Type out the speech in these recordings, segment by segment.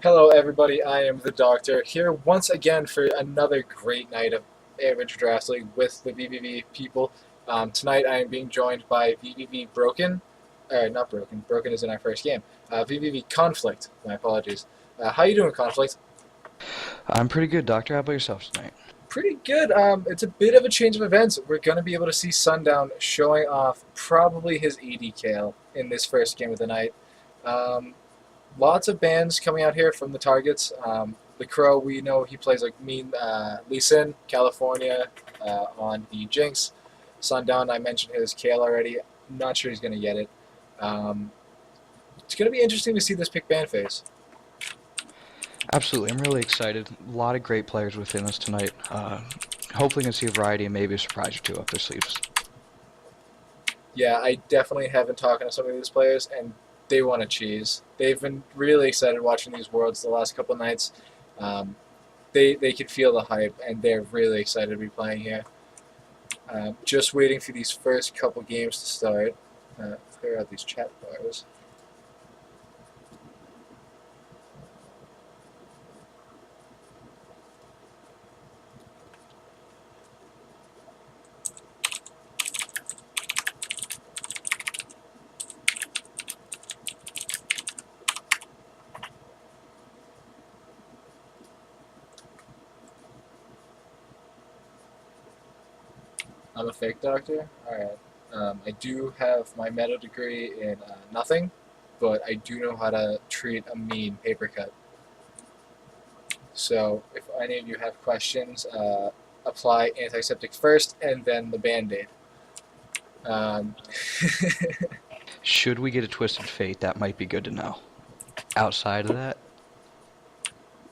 Hello, everybody. I am the Doctor here once again for another great night of Average Draft League with the vVv people. Tonight, I am being joined by vVv Broken, not Broken. Broken is in our first game. vVv Conflict. My apologies. How you doing, Conflict? I'm pretty good, Doctor. How about yourself tonight? Pretty good. It's a bit of a change of events. We're going to be able to see Sundown showing off probably his AD Kale in this first game of the night. Um, Lots of bands coming out here from the targets. The Crow, we know he plays like Mean Lee Sin, California on the Jinx. Sundown, I mentioned his Kale already. I'm not sure he's going to get it. Um, it's going to be interesting to see this pick band phase. Absolutely. I'm really excited. A lot of great players within us tonight. Hopefully, can see a variety and maybe a surprise or two up their sleeves. Yeah, I definitely have been talking to some of these players, and they want to cheese. They've been really excited watching these worlds the last couple nights. Um, they could feel the hype, and they're really excited to be playing here. Just waiting for these first couple games to start. Clear out these chat bars. I'm a fake doctor. All right. I do have my meta degree in nothing, but I do know how to treat a mean paper cut. So if any of you have questions, apply antiseptic first and then the band-aid. Um, Should we get a twisted fate, that might be good to know. Outside of that,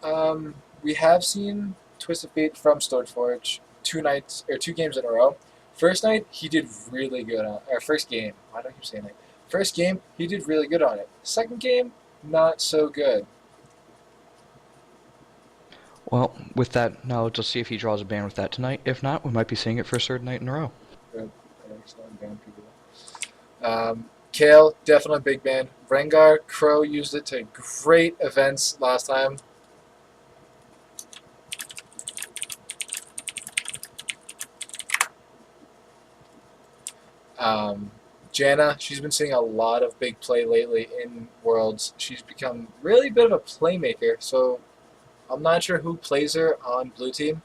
um, we have seen Twisted Fate from Stoneforge 2 nights or 2 games in a row. First night he did really good on, or first game. Why do I keep saying that? First game he did really good on it. Second game, not so good. well, with that knowledge, let's see if he draws a ban with that tonight. If not, we might be seeing it for a third night in a row. Good. Kale, definitely big ban. Rengar, Crow used it to great events last time. Um, Janna, she's been seeing a lot of big play lately in Worlds. She's become really a bit of a playmaker, so I'm not sure who plays her on Blue Team,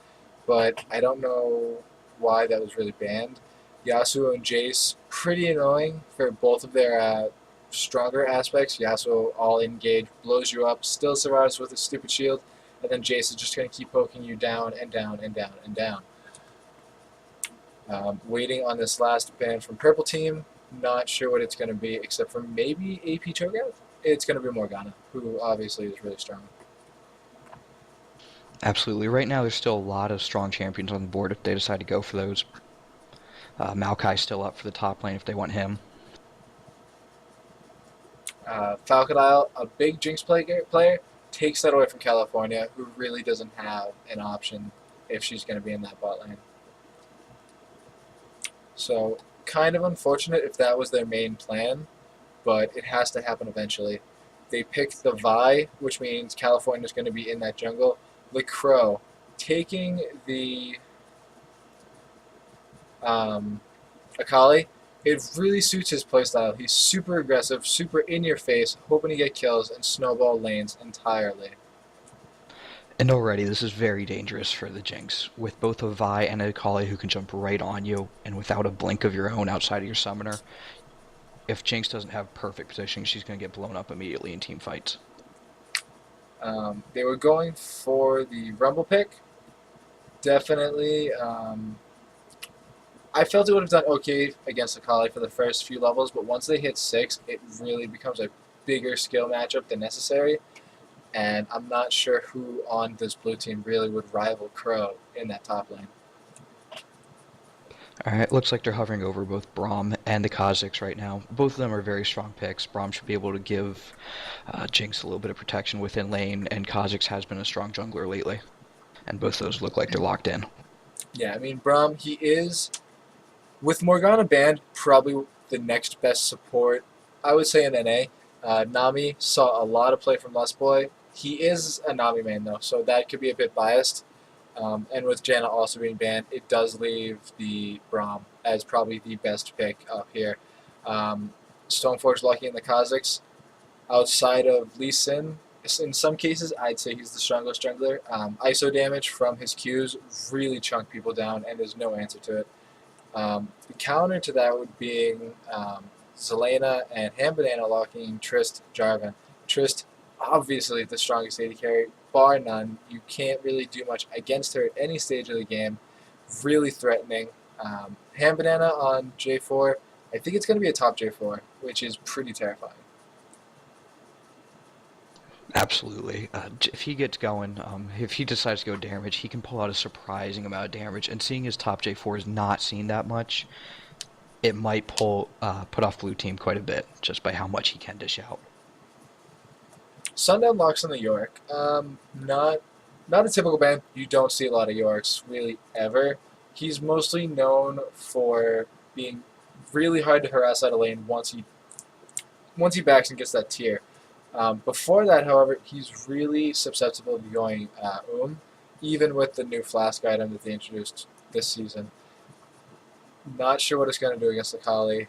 but I don't know why that was really banned. Yasuo and Jace, pretty annoying for both of their stronger aspects. Yasuo all engage, blows you up, still survives with a stupid shield, and then Jace is just going to keep poking you down and down and down and down. Waiting on this last ban from Purple Team. Not sure what it's going to be, except for maybe AP Cho'Gath. It's going to be Morgana, who obviously is really strong. Absolutely. Right now, there's still a lot of strong champions on the board if they decide to go for those. Maokai's still up for the top lane if they want him. Falcon Isle, a big Jinx player, takes that away from California, who really doesn't have an option if she's going to be in that bot lane. So, kind of unfortunate if that was their main plan, but it has to happen eventually. They picked the Vi, which means California's going to be in that jungle. The Crow, taking the Akali, it really suits his playstyle. He's super aggressive, super in your face, hoping to get kills and snowball lanes entirely. And already, this is very dangerous for the Jinx, with both a Vi and a Akali who can jump right on you, and without a blink of your own outside of your summoner. If Jinx doesn't have perfect positioning, she's going to get blown up immediately in team fights. They were going for the Rumble pick. Definitely. I felt it would have done okay against Akali for the first few levels, but once they hit 6, it really becomes a bigger skill matchup than necessary. And I'm not sure who on this blue team really would rival Crow in that top lane. Alright, looks like they're hovering over both Braum and the Kha'Zix right now. Both of them are very strong picks. Braum should be able to give Jinx a little bit of protection within lane, and Kha'Zix has been a strong jungler lately. And both of those look like they're locked in. Yeah, I mean, Braum, he is, with Morgana banned, probably the next best support, I would say, in NA. Nami saw a lot of play from Lustboy. He is a Nami main though, so that could be a bit biased. And with Janna also being banned, it does leave the Braum as probably the best pick up here. Stoneforge lucky in the Kazakhs. Outside of Lee Sin, in some cases, I'd say he's the strongest jungler. ISO damage from his Qs really chunk people down, and there's no answer to it. The counter to that would be Zelena and Ham Banana locking Trist Jarvan. Trist, obviously the strongest AD carry, bar none. You can't really do much against her at any stage of the game. Really threatening. Ham Banana on J4, I think it's going to be a top J4, which is pretty terrifying. Absolutely. If he gets going, if he decides to go damage, he can pull out a surprising amount of damage. And seeing his top J4 is not seen that much, it might put off blue team quite a bit just by how much he can dish out. Sundown locks on the York. Not a typical ban. You don't see a lot of Yorks really ever. He's mostly known for being really hard to harass out of lane once he backs and gets that tier. Before that, however, he's really susceptible to going even with the new flask item that they introduced this season. Not sure what it's going to do against Akali,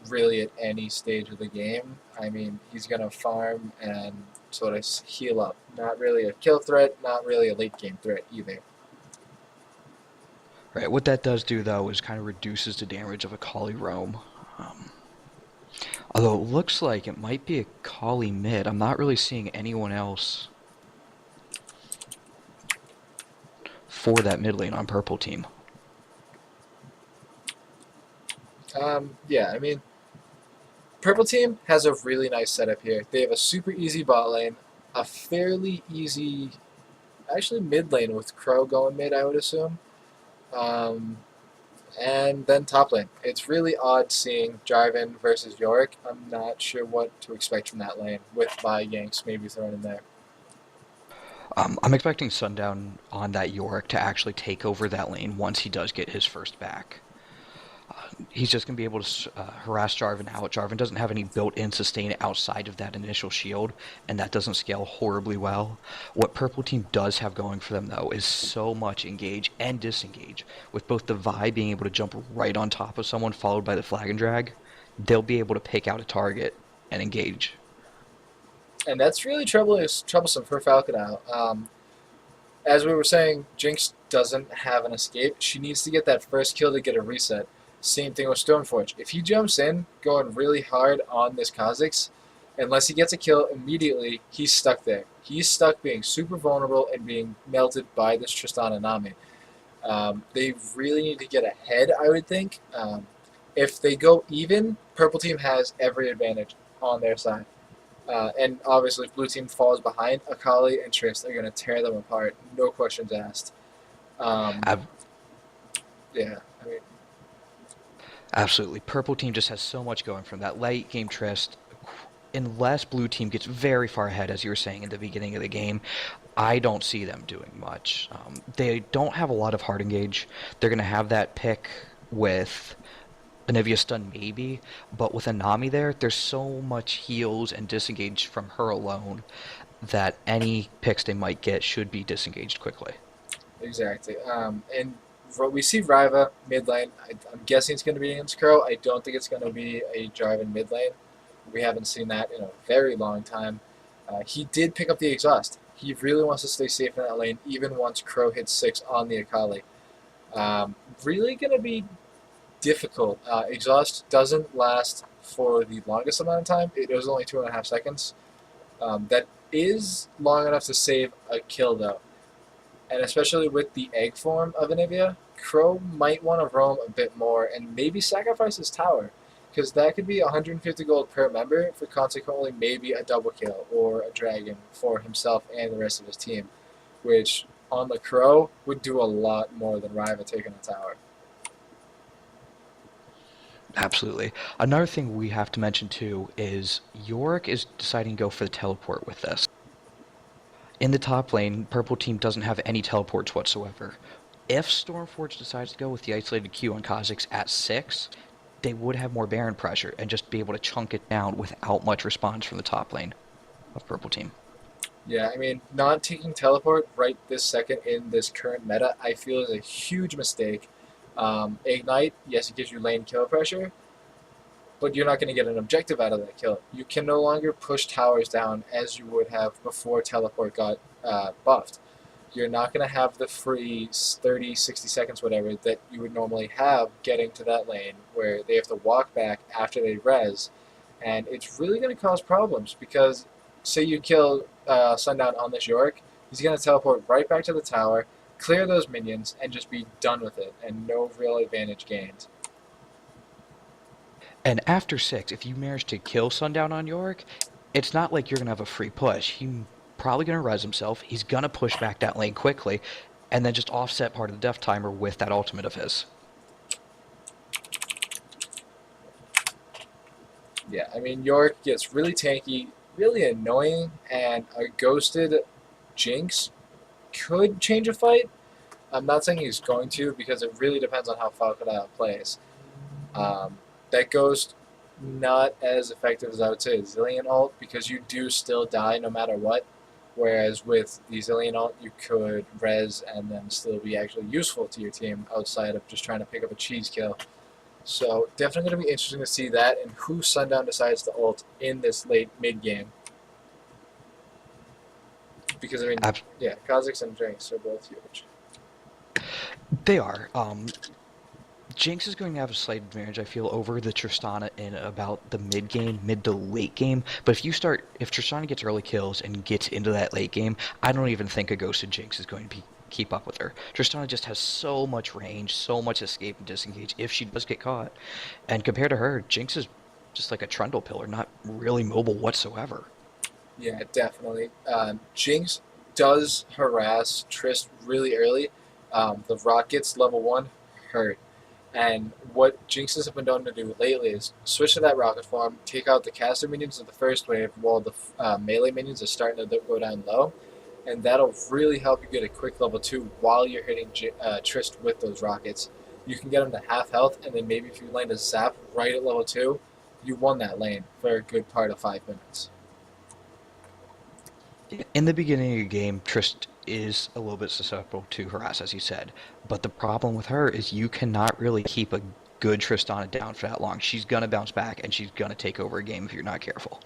really at any stage of the game. I mean, he's going to farm and sort of heal up. Not really a kill threat, not really a late game threat either. Right. What that does do, though, is kind of reduces the damage of a Akali roam. Although it looks like it might be a Akali mid. I'm not really seeing anyone else for that mid lane on purple team. Yeah, I mean, purple team has a really nice setup here. They have a super easy bot lane, a fairly easy, actually mid lane with Crow going mid, I would assume. And then top lane. It's really odd seeing Jarvan versus Yorick. I'm not sure what to expect from that lane, with Vi ganks maybe thrown in there. I'm expecting Sundown on that Yorick to actually take over that lane once he does get his first back. He's just going to be able to harass Jarvan out. Jarvan doesn't have any built-in sustain outside of that initial shield, and that doesn't scale horribly well. What purple team does have going for them, though, is so much engage and disengage. With both the Vi being able to jump right on top of someone followed by the flag and drag, they'll be able to pick out a target and engage. And that's really troublesome for Falconau. As we were saying, Jinx doesn't have an escape. She needs to get that first kill to get a reset. Same thing with Stoneforge. If he jumps in going really hard on this Kha'Zix, unless he gets a kill immediately, he's stuck there. He's stuck being super vulnerable and being melted by this Tristana Nami. They really need to get ahead, I would think. If they go even, purple team has every advantage on their side. And obviously, if blue team falls behind, Akali and Trist are going to tear them apart. No questions asked. Yeah, I mean, Absolutely. Purple team just has so much going from that late game Trist. Unless blue team gets very far ahead, as you were saying in the beginning of the game, I don't see them doing much. They don't have a lot of hard engage. They're going to have that pick with Anivia stun maybe, but with a Nami there's so much heals and disengage from her alone that any picks they might get should be disengaged quickly. exactly. And we see Riva mid lane. I'm guessing it's going to be against Crow. I don't think it's going to be a Jarvan mid lane. We haven't seen that in a very long time. He did pick up the exhaust. He really wants to stay safe in that lane, even once Crow hits 6 on the Akali. Really going to be difficult. Exhaust doesn't last for the longest amount of time. It was only 2.5 seconds. That is long enough to save a kill, though. And especially with the egg form of Anivia, Crow might want to roam a bit more and maybe sacrifice his tower, because that could be 150 gold per member for consequently maybe a double kill or a dragon for himself and the rest of his team, which on the Crow would do a lot more than Riva taking a tower. Absolutely. Another thing we have to mention too is Yorick is deciding to go for the teleport with this. In the top lane, purple team doesn't have any teleports whatsoever. If Stormforge decides to go with the isolated Q on Kha'Zix at 6, they would have more Baron pressure and just be able to chunk it down without much response from the top lane of purple team. Yeah, I mean, not taking teleport right this second in this current meta, I feel is a huge mistake. Ignite, yes, it gives you lane kill pressure, but you're not going to get an objective out of that kill. You can no longer push towers down as you would have before teleport got buffed. You're not going to have the free 30, 60 seconds, whatever, that you would normally have getting to that lane where they have to walk back after they res. And it's really going to cause problems because, say, you kill Sundown on this York, he's going to teleport right back to the tower, clear those minions, and just be done with it, and no real advantage gained. And after 6, if you manage to kill Sundown on York, it's not like you're going to have a free push. He's probably going to res himself. He's going to push back that lane quickly, and then just offset part of the death timer with that ultimate of his. Yeah, I mean, York gets really tanky, really annoying, and a ghosted Jinx could change a fight. I'm not saying he's going to because it really depends on how Falcon plays. That Ghost not as effective as I would say Zillion ult because you do still die no matter what. Whereas with the Zillion ult, you could res and then still be actually useful to your team outside of just trying to pick up a cheese kill. So definitely going to be interesting to see that and who Sundown decides to ult in this late mid game. Because I mean, Ab- yeah, Kha'Zix and Jinx are both huge. they are. Jinx is going to have a slight advantage, I feel, over the Tristana in about the mid game, mid to late game. But if Tristana gets early kills and gets into that late game, I don't even think a Ghosted Jinx is going to keep up with her. Tristana just has so much range, so much escape and disengage if she does get caught. And compared to her, Jinx is just like a trundle pillar, not really mobile whatsoever. Yeah, definitely. Jinx does harass Trist really early. The Rockets level 1 hurt. And what Jinxes have been known to do lately is switch to that rocket form, take out the caster minions of the first wave while the melee minions are starting to go down low. And that'll really help you get a quick level 2 while you're hitting Trist with those rockets. You can get him to half health, and then maybe if you land a zap right at level 2, you won that lane for a good part of 5 minutes. In the beginning of the game, Trist is a little bit susceptible to harass, as you said. But the problem with her is you cannot really keep a good Tristana down for that long. She's gonna bounce back and she's gonna take over a game if you're not careful.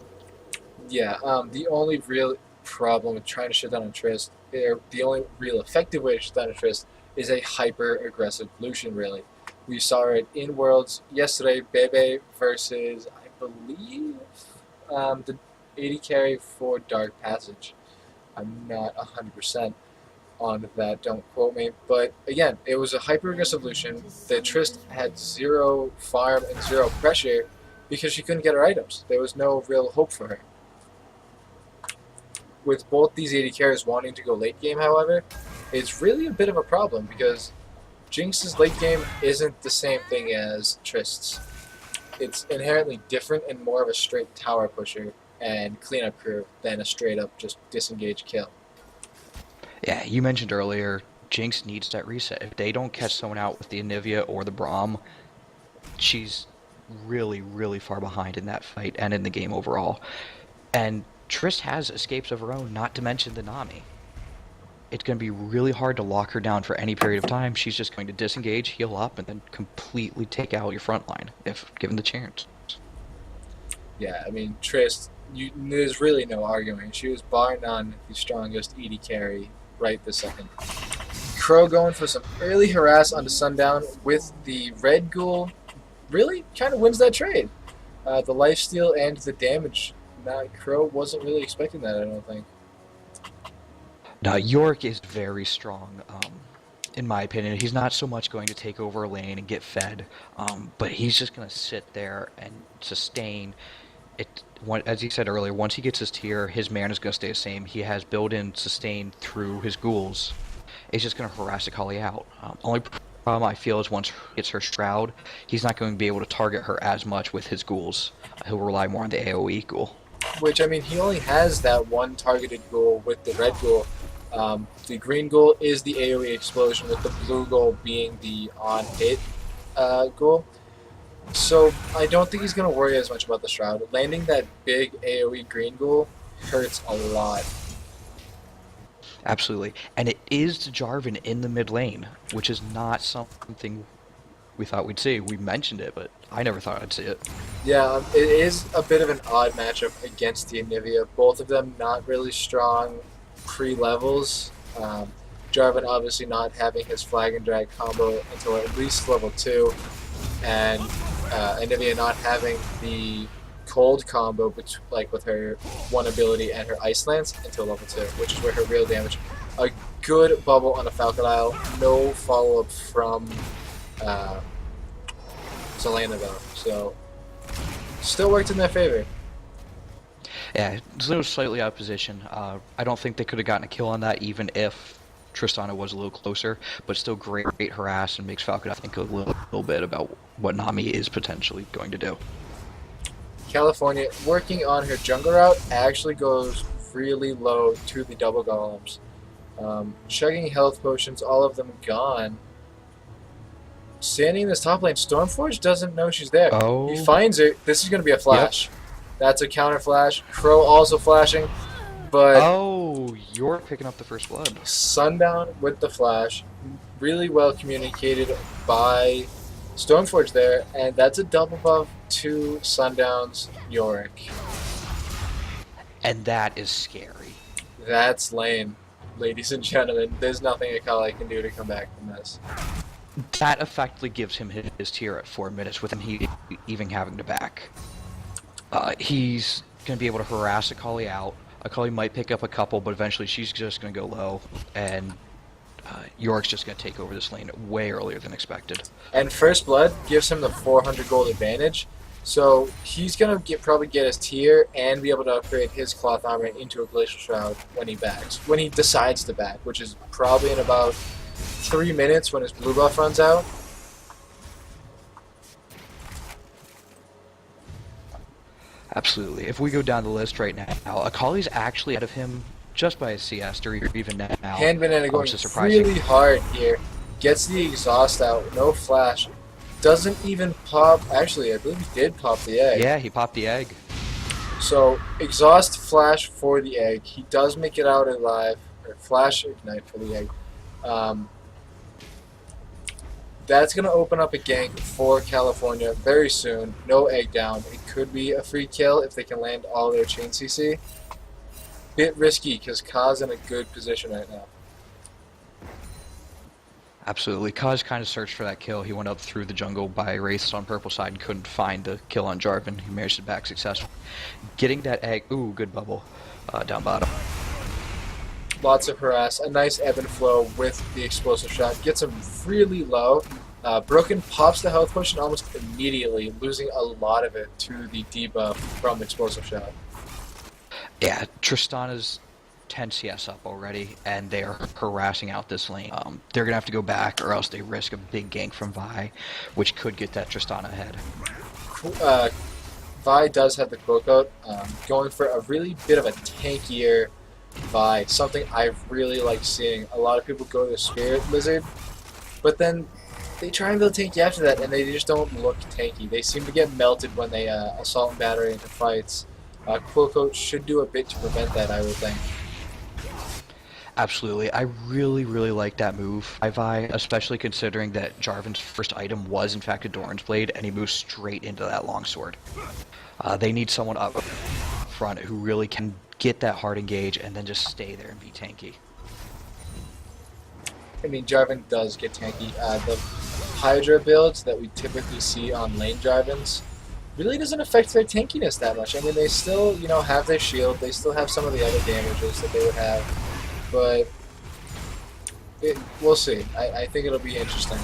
Yeah, the only real problem with trying to shut down a Trist, or the only real effective way to shut down a Trist, is a hyper aggressive Lucian, really. We saw it in Worlds yesterday, Bebe versus, I believe, the 80 carry for Dark Passage. I'm not 100% on that, don't quote me. But again, it was a hyper aggressive Lucian. The Trist had zero farm and zero pressure because she couldn't get her items. There was no real hope for her. With both these 80 carries wanting to go late game, however, it's really a bit of a problem because Jinx's late game isn't the same thing as Trist's. It's inherently different and more of a straight tower pusher and cleanup crew than a straight up just disengage kill. Yeah, you mentioned earlier, Jinx needs that reset. If they don't catch someone out with the Anivia or the Braum, she's really, really far behind in that fight and in the game overall. And Triss has escapes of her own, not to mention the Nami. It's going to be really hard to lock her down for any period of time. She's just going to disengage, heal up, and then completely take out your front line if given the chance. Yeah, I mean, Trist, there's really no arguing. She was bar none the strongest ED carry right this second. Crow going for some early harass onto Sundown with the Red Ghoul really kind of wins that trade. The lifesteal and the damage. Crow wasn't really expecting that, I don't think. Now, York is very strong, in my opinion. He's not so much going to take over a lane and get fed, but he's just going to sit there and sustain. As you said earlier, once he gets his tier, his mana is going to stay the same. He has built-in sustain through his ghouls. It's just going to harass Akali out. Only problem I feel is once he gets her Shroud, he's not going to be able to target her as much with his ghouls. He'll rely more on the AoE ghoul. Which, I mean, he only has that one targeted ghoul with the red ghoul. The green ghoul is the AoE explosion, with the blue ghoul being the on-hit ghoul. So I don't think he's going to worry as much about the Shroud. Landing that big AoE green ghoul hurts a lot. Absolutely. And it is Jarvan in the mid lane, which is not something we thought we'd see. We mentioned it, but I never thought I'd see it. Yeah, it is a bit of an odd matchup against the Anivia. Both of them not really strong pre-levels. Jarvan obviously not having his flag and drag combo until at least level 2, and Anivia not having the cold combo like with her one ability and her ice lance until level 2, which is where her real damage. A good bubble on a Falconile, no follow-up from uh, Selena though, so still worked in their favor. Yeah, Zeno was slightly out of position. I don't think they could have gotten a kill on that even if Tristana was a little closer, but still great harass and makes Falcon I think a little bit about what Nami is potentially going to do. California, working on her jungle route, actually goes really low to the double golems. Chugging health potions, all of them gone. Standing in this top lane, Stormforge doesn't know she's there. He Oh, finds her. This is going to be a yep. flash. That's a counter flash. Crow also flashing, but Oh, you're picking up the first blood. Sundown with the flash. Really well communicated by Stormforge there, and that's a double buff to Sundown's Yorick. And that is scary. That's lame, ladies and gentlemen. There's nothing Akali can do to come back from this. That effectively gives him his tier at 4 minutes without he even having to back. He's going to be able to harass Akali out. Akali might pick up a couple, but eventually she's just going to go low, and Yorick's just going to take over this lane way earlier than expected. And First Blood gives him the 400 gold advantage, so he's going to probably get his tier and be able to upgrade his cloth armor into a Glacial Shroud when he backs. When he decides to back, which is probably in about 3 minutes when his blue buff runs out. Absolutely. If we go down the list right now, Akali's actually ahead of him just by a CS or even now, Hand Banana going which is surprising. really hard here. Gets the exhaust out, no flash. Doesn't even pop. Actually, I believe he did pop the egg. Yeah, he popped the egg. So, exhaust flash for the egg. He does make it out alive. Or flash ignite for the egg. That's going to open up a gank for California very soon. No egg down. It could be a free kill if they can land all their chain CC. Bit risky because Ka's in a good position right now. Absolutely. Kaz kind of searched for that kill. He went up through the jungle by Wraiths on purple side and couldn't find the kill on Jarvan. He managed to back successfully. Getting that egg, ooh, good bubble, down bottom. Lots of harass. A nice ebb and flow with the explosive shot. Gets him really low. Broken pops the health potion almost immediately, losing a lot of it to the debuff from explosive shot. Yeah, Tristana's 10 CS up already, and they are harassing out this lane. They're going to have to go back, or else they risk a big gank from Vi, which could get that Tristana ahead. Vi does have the cloak out, going for a really bit of a tankier Vi, something I really like seeing. A lot of people go to Spirit Lizard, but then they try and build tanky after that, and they just don't look tanky. They seem to get melted when they assault and battery into fights. Quillcoat should do a bit to prevent that, I would think. Absolutely. I really like that move by Vi, especially considering that Jarvan's first item was in fact a Doran's Blade, and he moves straight into that longsword. They need someone up front who really can get that hard engage and then just stay there and be tanky. I mean, Jarvan does get tanky. The Hydra builds that we typically see on lane Jarvans really doesn't affect their tankiness that much. I mean, they still, have their shield. They still have some of the other damages that they would have. But we'll see. I think it'll be interesting.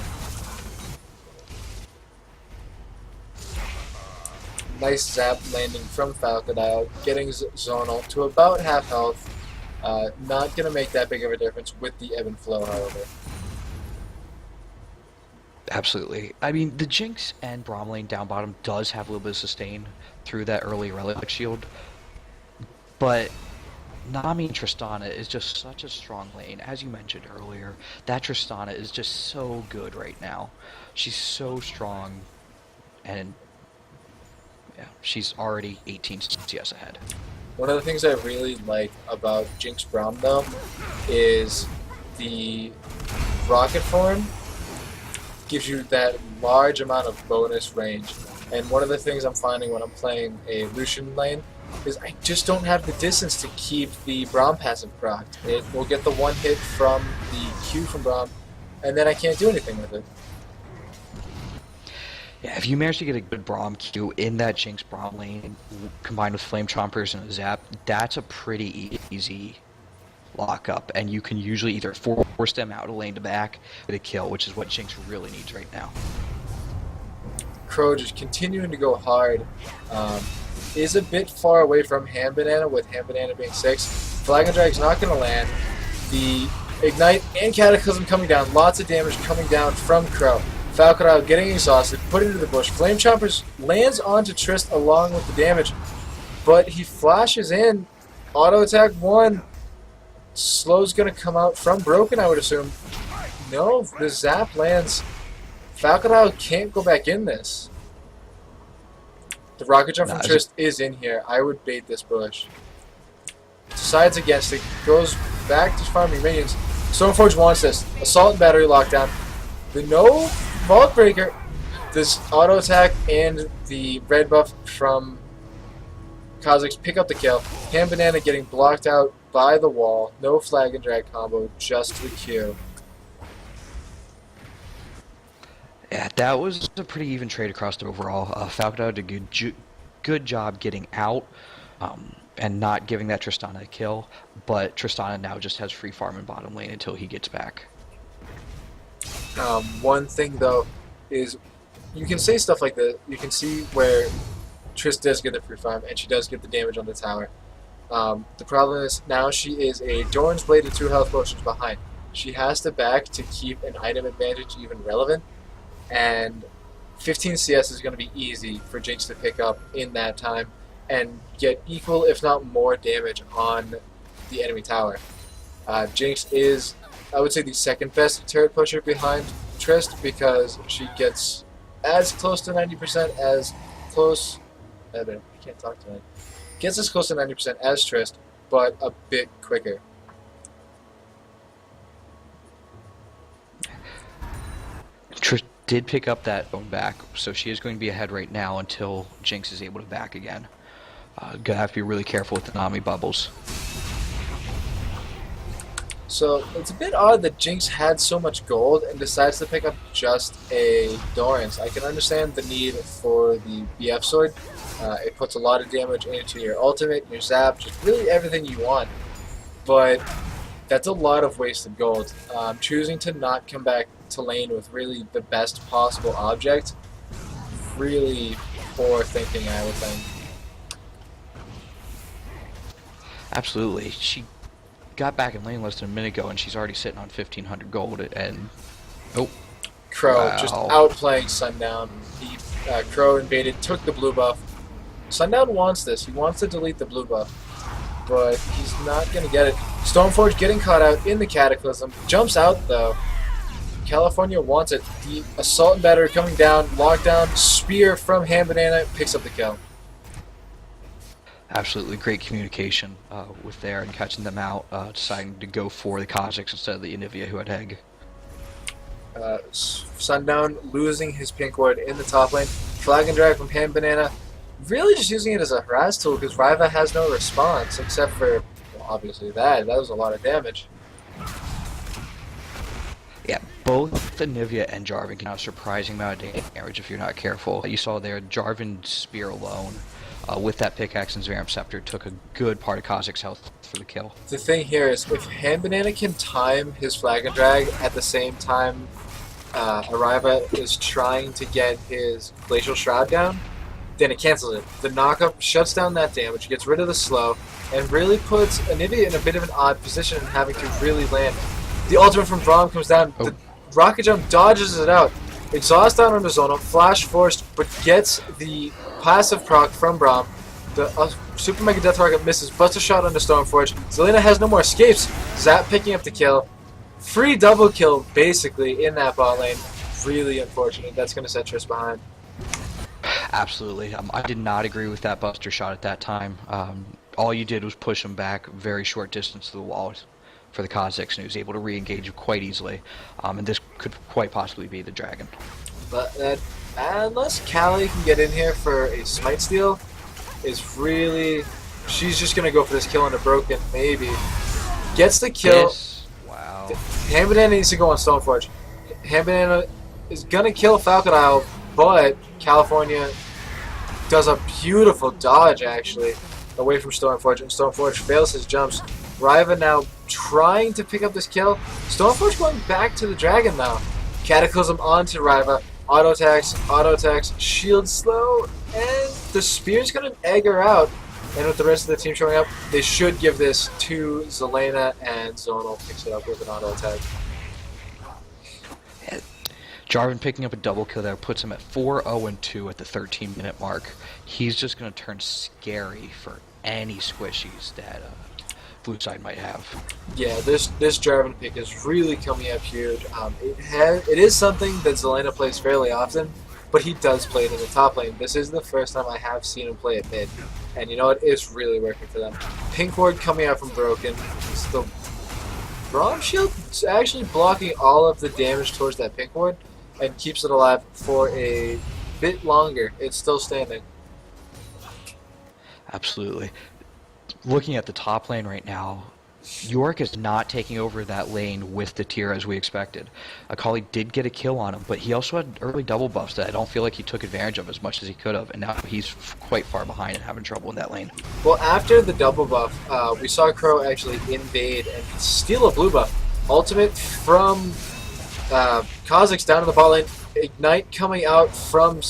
Nice zap landing from Falconile, getting Zonal to about half health. Not going to make that big of a difference with the ebb and flow, however. Absolutely. I mean, the Jinx and Braum lane down bottom does have a little bit of sustain through that early relic shield, but Nami and Tristana is just such a strong lane. As you mentioned earlier, that Tristana is just so good right now. She's so strong, and yeah, she's already 18 CS ahead. One of the things I really like about Jinx Braum, though, is the rocket form gives you that large amount of bonus range. And one of the things I'm finding when I'm playing a Lucian lane is I just don't have the distance to keep the Braum passive procced. It will get the one hit from the Q from Braum, and then I can't do anything with it. Yeah, if you manage to get a good Braum Q in that Jinx Braum lane, combined with Flame Chompers and a Zap, that's a pretty easy lockup, and you can usually either force them out of lane to back with a kill, which is what Jinx really needs right now. Crow just continuing to go hard. Is a bit far away from Hand Banana, with Hand Banana being 6. Flag and Drag's not going to land. The Ignite and Cataclysm coming down. Lots of damage coming down from Crow. Falconau getting exhausted, put into the bush. Flame Chompers lands onto Trist along with the damage, but he flashes in. Auto attack 1. Slow's going to come out from Broken, I would assume. No, the Zap lands. Falconau can't go back in this. The rocket jump from Trist is in here. I would bait this bush. Decides against it. Goes back to farming minions. Stoneforge wants this. Assault and battery lockdown. The no Vault Breaker. This auto attack and the red buff from Kha'Zix pick up the kill. Hand Banana getting blocked out by the wall. No flag and drag combo. Just the Q. Yeah, that was a pretty even trade across the overall. Falconau did a good job getting out and not giving that Tristana a kill, but Tristana now just has free farm in bottom lane until he gets back. One thing, though, is you can say stuff like that. You can see where Trist does get the free farm, and she does get the damage on the tower. The problem is now she is a Doran's Blade and 2 health potions behind. She has to back to keep an item advantage even relevant. And 15 CS is going to be easy for Jinx to pick up in that time and get equal, if not more, damage on the enemy tower. Jinx is, I would say, the second best turret pusher behind Trist because she gets as close to 90% as close. I can't talk tonight. Gets as close to 90% as Trist, but a bit quicker. Trist did pick up that own back, so she is going to be ahead right now until Jinx is able to back again. Gonna have to be really careful with the Nami bubbles. So it's a bit odd that Jinx had so much gold and decides to pick up just a Doran's. I can understand the need for the BF sword. It puts a lot of damage into your ultimate, your zap, just really everything you want. But that's a lot of wasted gold. Choosing to not come back to lane with really the best possible object, really poor thinking, I would think. Absolutely. She got back in lane less than a minute ago and she's already sitting on 1,500 gold and... Oh. Crow wow. just outplaying Sundown. He, Crow invaded, took the blue buff. Sundown wants this. He wants to delete the blue buff, but he's not going to get it. Stormforge getting caught out in the Cataclysm. Jumps out, though. California wants it. The Assault and Battery coming down. Lockdown. Spear from Hand Banana. Picks up the kill. Absolutely great communication with there and catching them out, deciding to go for the Kha'Zix instead of the Anivia who had Egg. Sundown losing his pink ward in the top lane. Flag and drag from Hand Banana. Really just using it as a harass tool because Ryva has no response except for, well, obviously that. That was a lot of damage. Yeah, both Anivia and Jarvan can have a surprising amount of damage if you're not careful. You saw there, Jarvan's spear alone, with that pickaxe and Zveram Scepter, took a good part of Kha'Zix's health for the kill. The thing here is, if Hand Banana can time his flag and drag at the same time Ariva is trying to get his Glacial Shroud down, then it cancels it. The knockup shuts down that damage, gets rid of the slow, and really puts Anivia in a bit of an odd position in having to really land. The ultimate from Braum comes down, the rocket jump dodges it out. Exhaust down on the Zona, flash forced, but gets the passive proc from Braum. The Super Mega Death Rocket misses, busts a shot on the Stormforge. Zelina has no more escapes. Zap picking up the kill. Free double kill, basically, in that bot lane. Really unfortunate. That's going to set Triss behind. Absolutely. I did not agree with that buster shot at that time. all you did was push him back very short distance to the wall for the Kazakhs, and he was able to re-engage quite easily. And this could quite possibly be the dragon. But unless Callie can get in here for a smite steal, is really... She's just going to go for this kill on a broken, maybe. Gets the kill. Wow. Ham Banana needs to go on Stoneforge. Ham Banana is going to kill Falcon Isle, but California does a beautiful dodge, actually, away from Stoneforge, and Stoneforge fails his jumps. Riva now trying to pick up this kill. Stoneforge going back to the dragon now. Cataclysm onto Riva. Auto attacks, shield slow, and the spear's going to egg her out. And with the rest of the team showing up, they should give this to Zelena, and Zonal picks it up with an auto attack. Jarvan picking up a double kill there puts him at 4-0-2 at the 13-minute mark. He's just going to turn scary for any squishies that blue side might have. Yeah, this Jarvan pick is really coming up huge. It is something that Zelena plays fairly often, but he does play it in the top lane. This is the first time I have seen him play it mid, and you know what? It's really working for them. Pink ward coming out from Broken. It's the Braum Shield is actually blocking all of the damage towards that pink ward and keeps it alive for a bit longer. It's still standing. Absolutely. Looking at the top lane right now, York is not taking over that lane with the tier as we expected. Akali did get a kill on him, but he also had early double buffs that I don't feel like he took advantage of as much as he could have, and now he's quite far behind and having trouble in that lane. Well, after the double buff, we saw Crow actually invade and steal a blue buff. Ultimate from Kazakhs down to the bot lane. Ignite coming out from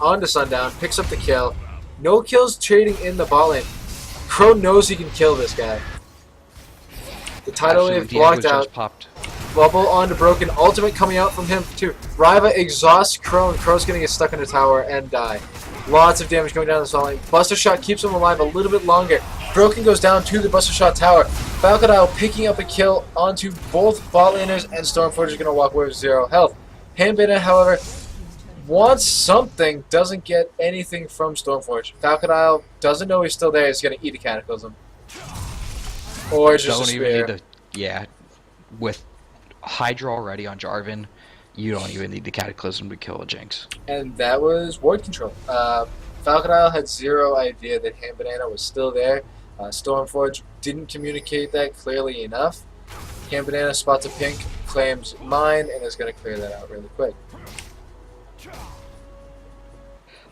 onto Sundown, picks up the kill. No kills trading in the bot lane. Crow knows he can kill this guy. The tidal wave blocked out. Popped. Bubble onto Broken. Ultimate coming out from him too. Riva exhausts Crow, and Crow's going to get stuck in the tower and die. Lots of damage going down the side lane. Buster Shot keeps him alive a little bit longer. Broken goes down to the Buster Shot tower. Falcon Isle picking up a kill onto both bot laners, and Stormforge is going to walk away with 0 health. Hanbina, however, wants something, doesn't get anything from Stormforge. Falcon Isle doesn't know he's still there. He's going to eat a Cataclysm. Or just don't a even spear. need to, yeah, with Hydra already on Jarvan, you don't even need the Cataclysm to kill a Jinx. And that was ward control. Falcon Isle had 0 idea that Ham Banana was still there. Stormforge didn't communicate that clearly enough. Ham Banana spots a pink, claims mine, and is going to clear that out really quick.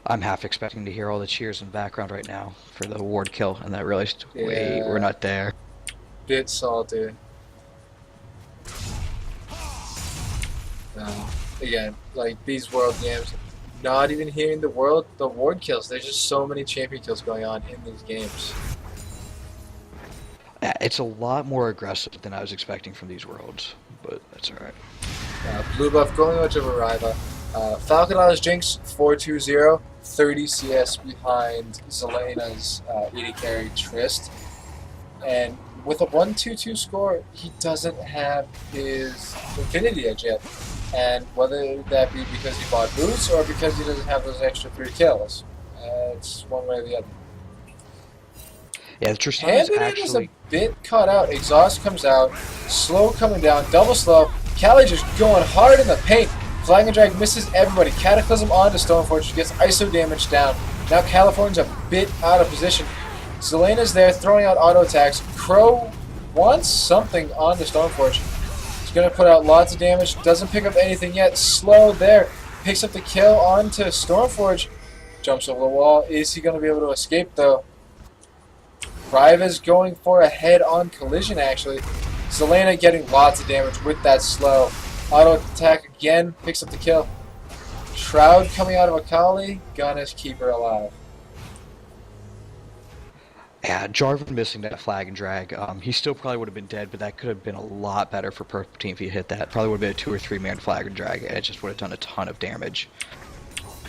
I'm half expecting to hear all the cheers in the background right now for the ward kill, and I realized, wait, we're not there. Bit salty. Again, like these world games, not even hearing the ward kills. There's just so many champion kills going on in these games. It's a lot more aggressive than I was expecting from these worlds, but that's alright. Blue buff going out to Riva. Falcon Isle's Jinx 4-2-0, 30 CS behind Zelena's AD carry Trist. And with a 1-2-2 score, he doesn't have his Infinity Edge yet. And whether that be because he bought boots or because he doesn't have those extra 3 kills, it's one way or the other. Yeah, Tristan is a bit caught out. Exhaust comes out, slow coming down, double slow. Callie just going hard in the paint. Flag and Drag misses everybody. Cataclysm onto Stoneforge, gets ISO damage down. Now California's a bit out of position. Zelena's there throwing out auto attacks. Crow wants something onto Stoneforge. He's going to put out lots of damage. Doesn't pick up anything yet. Slow there. Picks up the kill onto Stormforge. Jumps over the wall. Is he going to be able to escape though? Riva's going for a head-on collision actually. Zelena getting lots of damage with that slow. Auto attack again. Picks up the kill. Shroud coming out of Akali. Gonna keep her alive. Yeah, Jarvan missing that flag and drag. He still probably would have been dead, but that could have been a lot better for Purple Team if he hit that. Probably would have been a 2 or 3 man flag and drag, and it just would have done a ton of damage.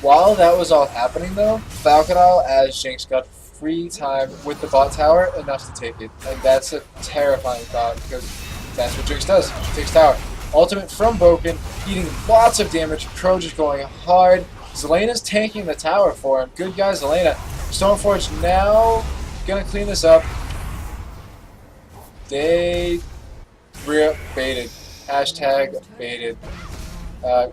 While that was all happening though, Falcon Isle as Jinx got free time with the bot tower enough to take it. And that's a terrifying thought because that's what Jinx does. She takes tower. Ultimate from Broken, eating lots of damage. Crow just going hard. Zelena's tanking the tower for him. Good guy, Zelena. Stoneforge now gonna clean this up. They baited. Hashtag baited.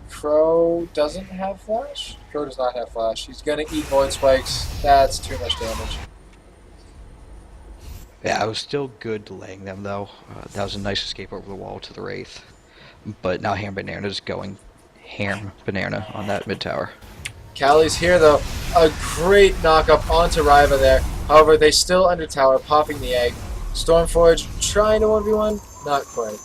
Crow doesn't have flash? Crow does not have flash. He's gonna eat void spikes. That's too much damage. Yeah, it was still good delaying them, though. That was a nice escape over the wall to the Wraith. But now Ham Banana's going Ham Banana on that mid tower. Callie's here, though. A great knock-up onto Ryva there. However, they still under tower, popping the egg. Stormforge trying to 1v1, not quite.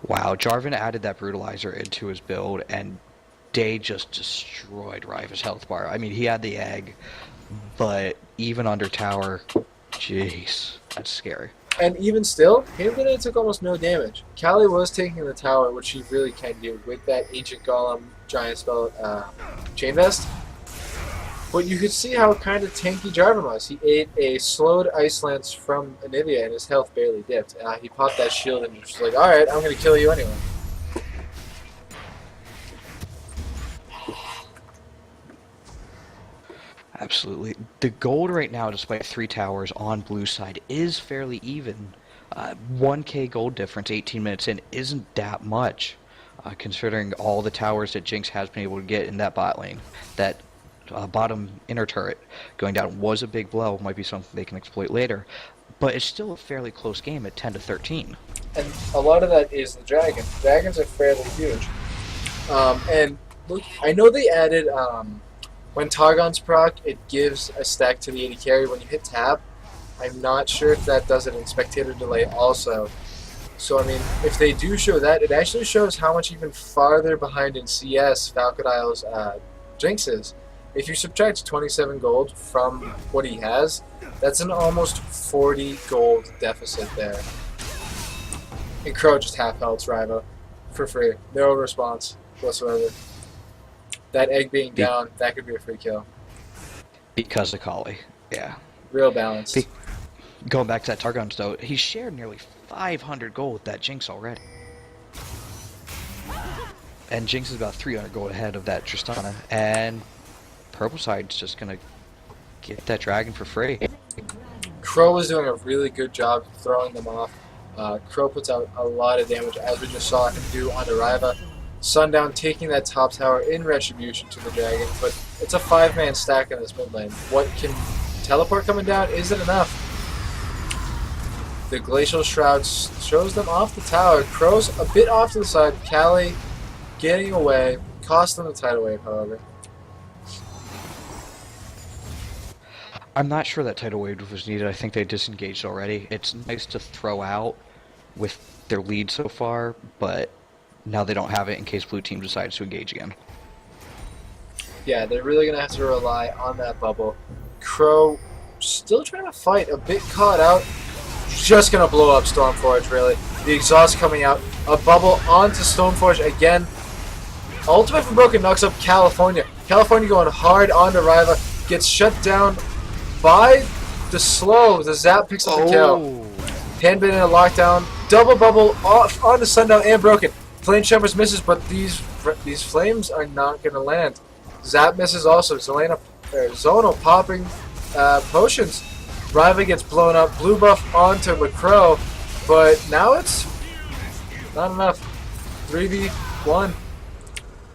Wow, Jarvan added that Brutalizer into his build, and they just destroyed Ryva's health bar. I mean, he had the egg, but even under tower, jeez, that's scary. And even still, Hamilton took almost no damage. Callie was taking the tower, which she really can do with that Ancient Golem, Giant Spell, Chain Vest. But you could see how kind of tanky Jarvan was. He ate a slowed Ice Lance from Anivia and his health barely dipped. He popped that shield and was like, alright, I'm going to kill you anyway. Absolutely. The gold right now, despite 3 towers on blue side, is fairly even. 1k gold difference 18 minutes in isn't that much, considering all the towers that Jinx has been able to get in that bot lane. That bottom inner turret going down was a big blow, might be something they can exploit later, but it's still a fairly close game at 10 to 13. And a lot of that is the dragon. Dragons are fairly huge. And look, I know they added, when Targon's proc, it gives a stack to the AD carry when you hit tab. I'm not sure if that does it in Spectator Delay also. So, I mean, if they do show that, it actually shows how much even farther behind in CS Falcadile's Jinx is. If you subtract 27 gold from what he has, that's an almost 40 gold deficit there. And Crow just half-helps Ryva for free. No response whatsoever. That egg being down, that could be a free kill. Because of Kali, yeah. Real balanced. Going back to that Targon, though, he shared nearly 500 gold with that Jinx already. And Jinx is about 300 gold ahead of that Tristana. And Purple side's just going to get that dragon for free. Crow was doing a really good job throwing them off. Crow puts out a lot of damage, as we just saw him do on Ryva. Sundown taking that top tower in retribution to the dragon, but it's a 5-man stack in this mid lane. What can teleport coming down? Is it enough? The Glacial Shroud shows them off the tower. Crow's a bit off to the side. Callie getting away. Cost them the tidal wave, however. I'm not sure that tidal wave was needed. I think they disengaged already. It's nice to throw out with their lead so far, but now they don't have it in case blue team decides to engage again. Yeah, they're really going to have to rely on that bubble. Crow still trying to fight, a bit caught out. Just going to blow up Stormforge, really. The exhaust coming out. A bubble onto Stormforge again. Ultimate from Broken knocks up California. California going hard onto Ryva. Gets shut down by the slow. The Zap picks up the kill. Handbin in a lockdown. Double bubble off onto Sundown and Broken. Flame Chambers misses, but these flames are not going to land. Zap misses also. Zonal popping potions. Ryva gets blown up. Blue buff onto LaCroix, but now it's not enough. 3v1.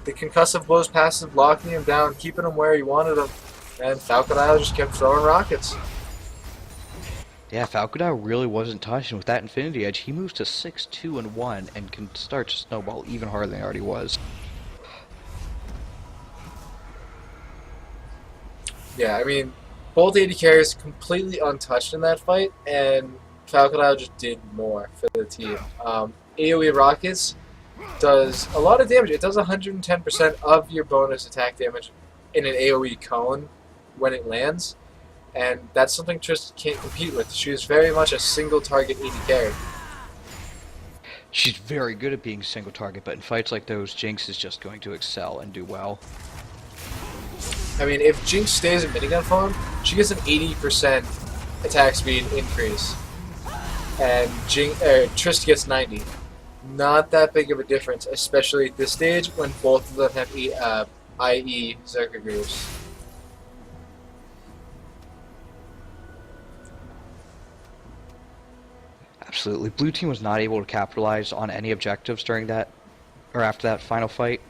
The concussive blows passive, locking him down, keeping him where he wanted him, and Falcadile just kept throwing rockets. Yeah, Falcadile really wasn't touching with that Infinity Edge. He moves to 6-2-1 and can start to snowball even harder than he already was. Yeah, I mean, both AD carries completely untouched in that fight, and Falcadile just did more for the team. AoE Rockets does a lot of damage. It does 110% of your bonus attack damage in an AoE cone when it lands, and that's something Trish can't compete with. She is very much a single target AD carry. She's very good at being single target, but in fights like those, Jinx is just going to excel and do well. I mean, if Jinx stays in minigun form, she gets an 80% attack speed increase, and Trist gets 90. Not that big of a difference, especially at this stage when both of them have i.e. Zerkagoo's. Absolutely. Blue team was not able to capitalize on any objectives during that, or after that final fight.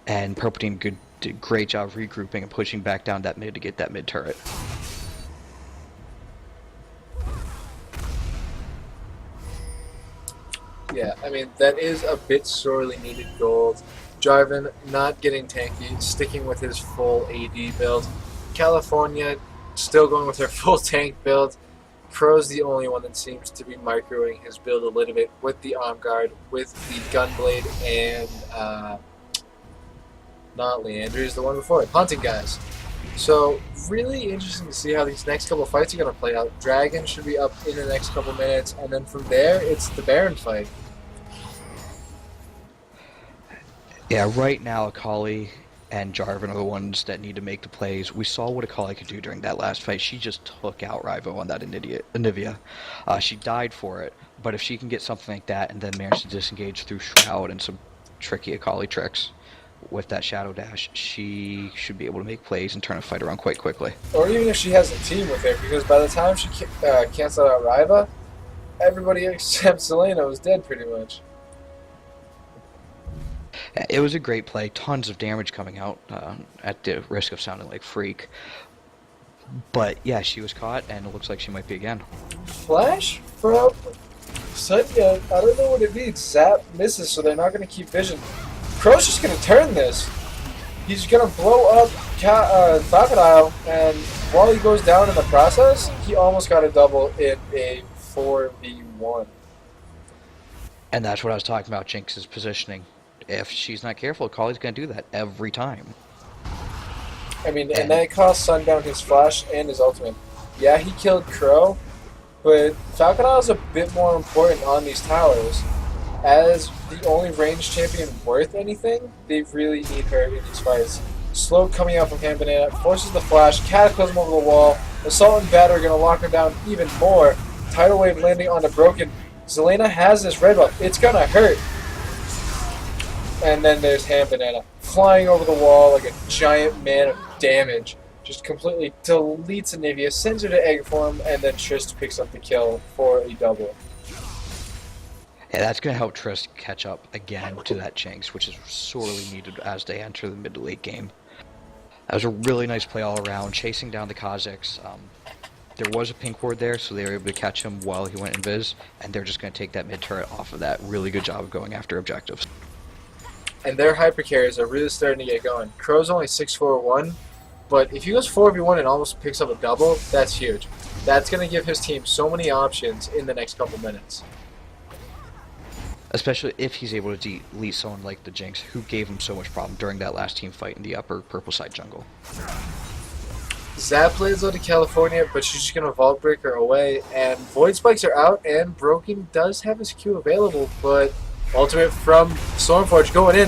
And purple team did a great job regrouping and pushing back down that mid to get that mid turret. Yeah, I mean, that is a bit sorely needed gold. Jarvan not getting tanky, sticking with his full AD build. California still going with her full tank build. Crow's the only one that seems to be microing his build a little bit with the arm guard, with the gunblade, and not Leandry's, the one before it, hunting guys. So really interesting to see how these next couple fights are going to play out. Dragon should be up in the next couple minutes, and then from there it's the Baron fight. Yeah, right now Akali and Jarvan are the ones that need to make the plays. We saw what Akali could do during that last fight. She just took out Rivo on that Anivia. She died for it, but if she can get something like that and then manage to disengage through Shroud and some tricky Akali tricks with that Shadow Dash, she should be able to make plays and turn a fight around quite quickly. Or even if she has a team with her, because by the time she canceled out Riva, everybody except Selena was dead pretty much. It was a great play, tons of damage coming out at the risk of sounding like Freak. But yeah, she was caught, and it looks like she might be again. Flash from Sunya, I don't know what it means. Zap misses, so they're not going to keep vision. Crow's just going to turn this. He's going to blow up Crocodile, and while he goes down in the process, he almost got a double in a 4v1. And that's what I was talking about, Jinx's positioning. If she's not careful, Akali's going to do that every time. I mean, and that cost Sundown his flash and his ultimate. Yeah, he killed Crow, but Falconal is a bit more important on these towers. As the only ranged champion worth anything, they really need her in these fights. Slow coming out from Hand Banana, forces the flash, Cataclysm over the wall. Assault and Batter are going to lock her down even more. Tidal Wave landing on the Broken. Zelena has this red buff. It's going to hurt. And then there's Hand Banana, flying over the wall like a giant man of damage. Just completely deletes Anivia, sends her to egg form, and then Trist picks up the kill for a double. Yeah, that's going to help Trist catch up again to that Jinx, which is sorely needed as they enter the mid to late game. That was a really nice play all around, chasing down the Kazakhs. There was a pink ward there, so they were able to catch him while he went invis, and they're just going to take that mid turret off of that. Really good job of going after objectives. And their hyper carries are really starting to get going. Crow's only 6-4-1, but if he goes 4v1 and almost picks up a double, that's huge. That's going to give his team so many options in the next couple minutes. Especially if he's able to delete someone like the Jinx, who gave him so much problem during that last team fight in the upper purple side jungle. Zap plays out to California, but she's just going to Vault Breaker away, and Void Spikes are out, and Broken does have his Q available, but ultimate from Stormforge going in.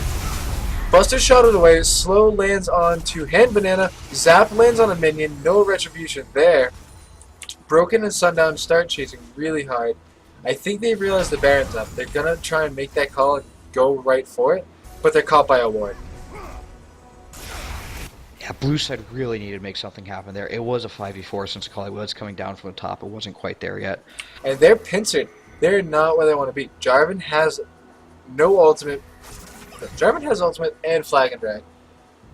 Buster shot it away, slow lands onto Hand Banana, Zap lands on a minion, no retribution there. Broken and Sundown start chasing really hard. I think they realize the Baron's up. They're going to try and make that call and go right for it, but they're caught by a ward. Yeah, blue side really needed to make something happen there. It was a 5v4 since Akali was coming down from the top. It wasn't quite there yet. And they're pincered. They're not where they want to be. Jarvan has no ultimate. Jarvan has ultimate and Flag and Drag.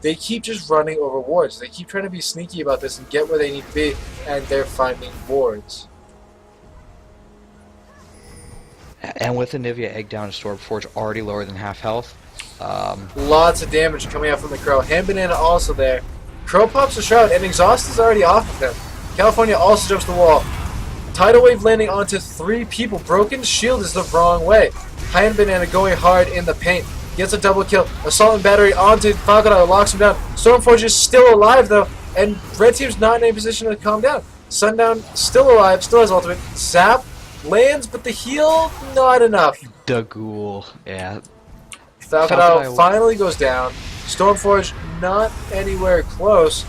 They keep just running over wards. They keep trying to be sneaky about this and get where they need to be, and they're finding wards. And with Anivia egg down to Stormforge already lower than half health. Lots of damage coming out from the Crow. Hand Banana also there. Crow pops the Shroud, and Exhaust is already off of him. California also jumps the wall. Tidal Wave landing onto 3 people. Broken Shield is the wrong way. Hand Banana going hard in the paint. Gets a double kill. Assault and Battery onto Falconal, locks him down. Stormforge is still alive though, and Red Team's not in a position to calm down. Sundown still alive, still has ultimate. Zap lands, but the heal, not enough. The Ghoul, yeah. Falconal finally goes down. Stormforge not anywhere close,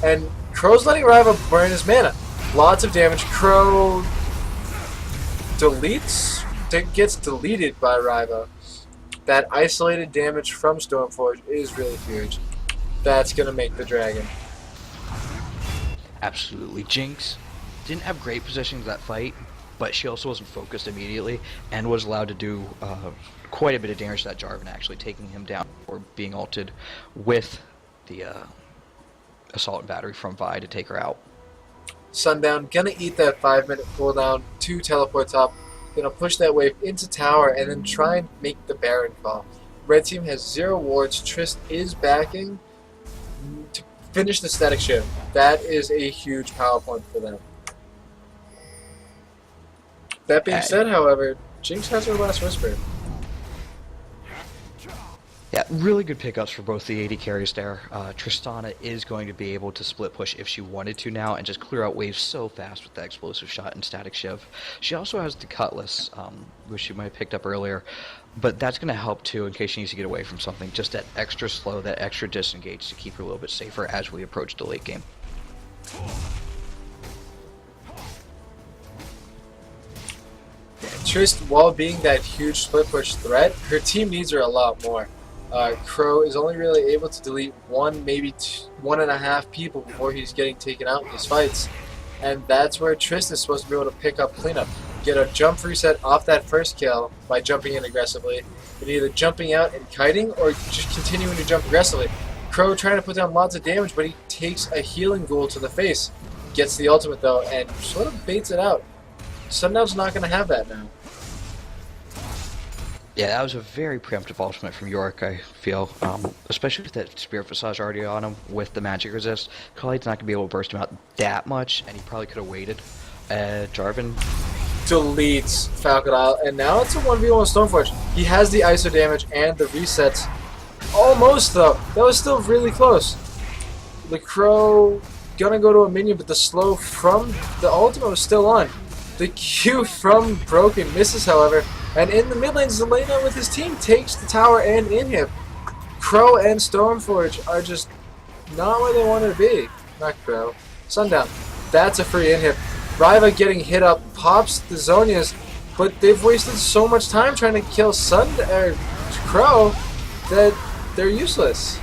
and Crow's letting Riva burn his mana. Lots of damage. Crow gets deleted by Riva. That isolated damage from Stormforge is really huge. That's going to make the dragon. Absolutely. Jinx didn't have great positioning that fight, but she also wasn't focused immediately and was allowed to do quite a bit of damage to that Jarvan, actually taking him down or being ulted with the assault and battery from Vi to take her out. Sundown gonna eat that 5-minute cooldown, 2 teleports up, gonna push that wave into tower and then try and make the Baron fall. Red team has 0 wards. Trist is backing to finish the static shift. That is a huge power point for them. That being said, however, Jinx has her last whisper. Yeah, really good pickups for both the AD carries there. Tristana is going to be able to split push if she wanted to now and just clear out waves so fast with that explosive shot and static shiv. She also has the Cutlass, which she might have picked up earlier, but that's going to help too in case she needs to get away from something. Just that extra slow, that extra disengage to keep her a little bit safer as we approach the late game. Trist, while being that huge split push threat, her team needs her a lot more. Crow is only really able to delete 1, maybe 1.5 people before he's getting taken out in these fights. And that's where Trist is supposed to be able to pick up cleanup. Get a jump reset off that first kill by jumping in aggressively. And either jumping out and kiting or just continuing to jump aggressively. Crow trying to put down lots of damage, but he takes a healing ghoul to the face. Gets the ultimate though and sort of baits it out. Sundown's not going to have that now. Yeah, that was a very preemptive ultimate from York, I feel. Especially with that Spirit Visage already on him with the magic resist. Khalid's not going to be able to burst him out that much, and he probably could have waited. Jarvan deletes Falcon Isle, and now it's a 1v1 Stormforge. He has the ISO damage and the resets. Almost, though. That was still really close. The Crow gonna go to a minion, but the slow from the ultimate was still on. The Q from Broken misses, however, and in the mid lane, Zelena with his team takes the tower and inhib. Crow and Stormforge are just not where they wanted to be. Not Crow. Sundown. That's a free inhib. Riva getting hit up, pops the Zonias, but they've wasted so much time trying to kill Crow that they're useless.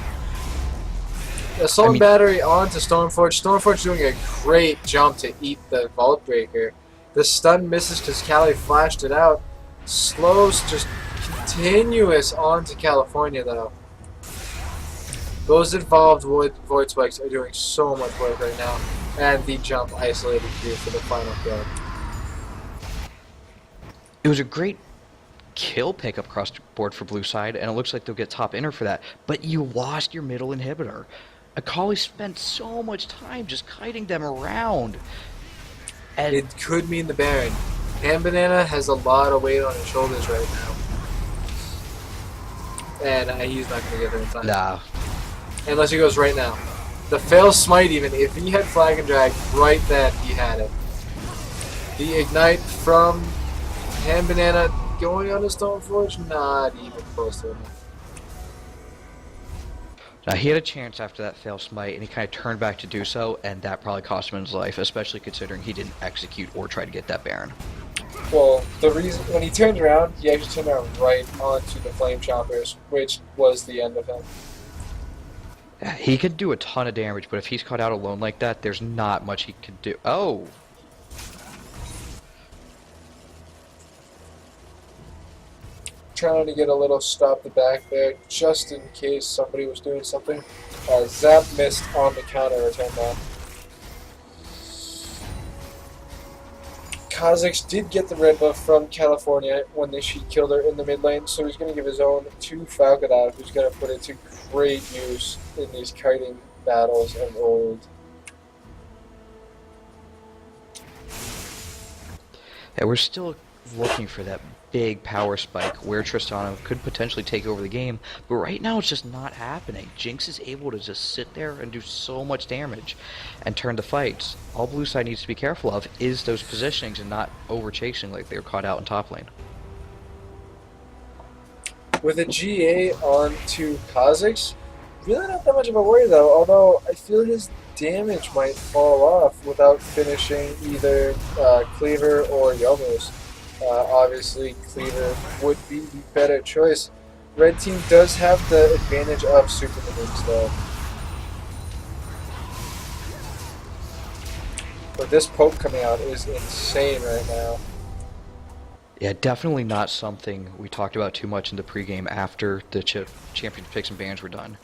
Assault battery onto Stormforge. Stormforge doing a great jump to eat the Vault Breaker. The stun misses because Callie flashed it out. Slows just continuous on to California though. Those involved Void Spikes are doing so much work right now. And the jump isolated Q for the final kill. It was a great kill pickup across the board for blue side, and it looks like they'll get top inner for that. But you lost your middle inhibitor. Akali spent so much time just kiting them around. And it could mean the Baron. Ham Banana has a lot of weight on his shoulders right now. And he's not going to get there in time. Nah. Unless he goes right now. The fail smite even, if he had flag and drag right then, he had it. The ignite from Ham Banana going on his Stoneforge, not even close to enough. Now, he had a chance after that fail smite, and he kind of turned back to do so, and that probably cost him his life, especially considering he didn't execute or try to get that Baron. Well, the reason, when he turned around, he actually turned around right onto the Flame Choppers, which was the end of him. Yeah, he could do a ton of damage, but if he's caught out alone like that, there's not much he can do. Oh! Trying to get a little stop the back there, just in case somebody was doing something. Zap missed on the counter return though. Kha'Zix did get the red buff from California when she killed her in the mid lane, so he's going to give his own to Falcadad, who's going to put it to great use in these kiting battles of old. Yeah, we're still looking for that big power spike where Tristana could potentially take over the game, but right now it's just not happening. Jinx is able to just sit there and do so much damage and turn the fights. All blue side needs to be careful of is those positionings and not over chasing like they were caught out in top lane. With a GA on to Kha'Zix, really not that much of a worry though, although I feel his damage might fall off without finishing either Cleaver or Yomos. Obviously, Cleaver would be the better choice. Red team does have the advantage of super minions, though. But this poke coming out is insane right now. Yeah, definitely not something we talked about too much in the pregame after the champion picks and bans were done.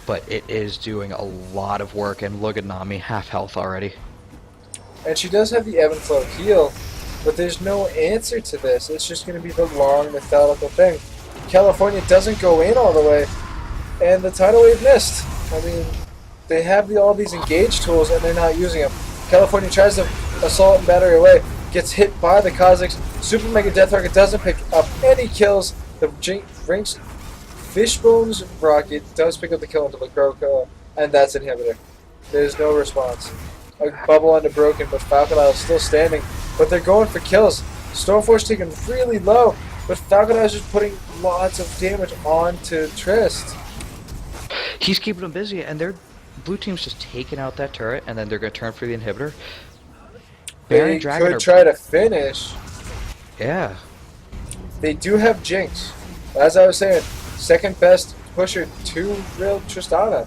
But it is doing a lot of work, and look at Nami, half health already. And she does have the ebb and flow heal, but there's no answer to this. It's just going to be the long, methodical thing. California doesn't go in all the way, and the tidal wave missed. I mean, they have all these engage tools, and they're not using them. California tries to assault and battery away, gets hit by the Kazakhs. Super Mega Death Rocket doesn't pick up any kills. The Rinks Fishbone's rocket does pick up the kill into the Croco, and that's Inhibitor. There's no response. A bubble onto Broken, but Falcon Isle is still standing. But they're going for kills. Stormforce taken really low, but Falcon Isle is just putting lots of damage onto Trist. He's keeping them busy, and their blue team's just taking out that turret, and then they're going to turn for the Inhibitor. Baron They Dragon could try to finish. Yeah. They do have Jinx. As I was saying, second best pusher to real Tristana.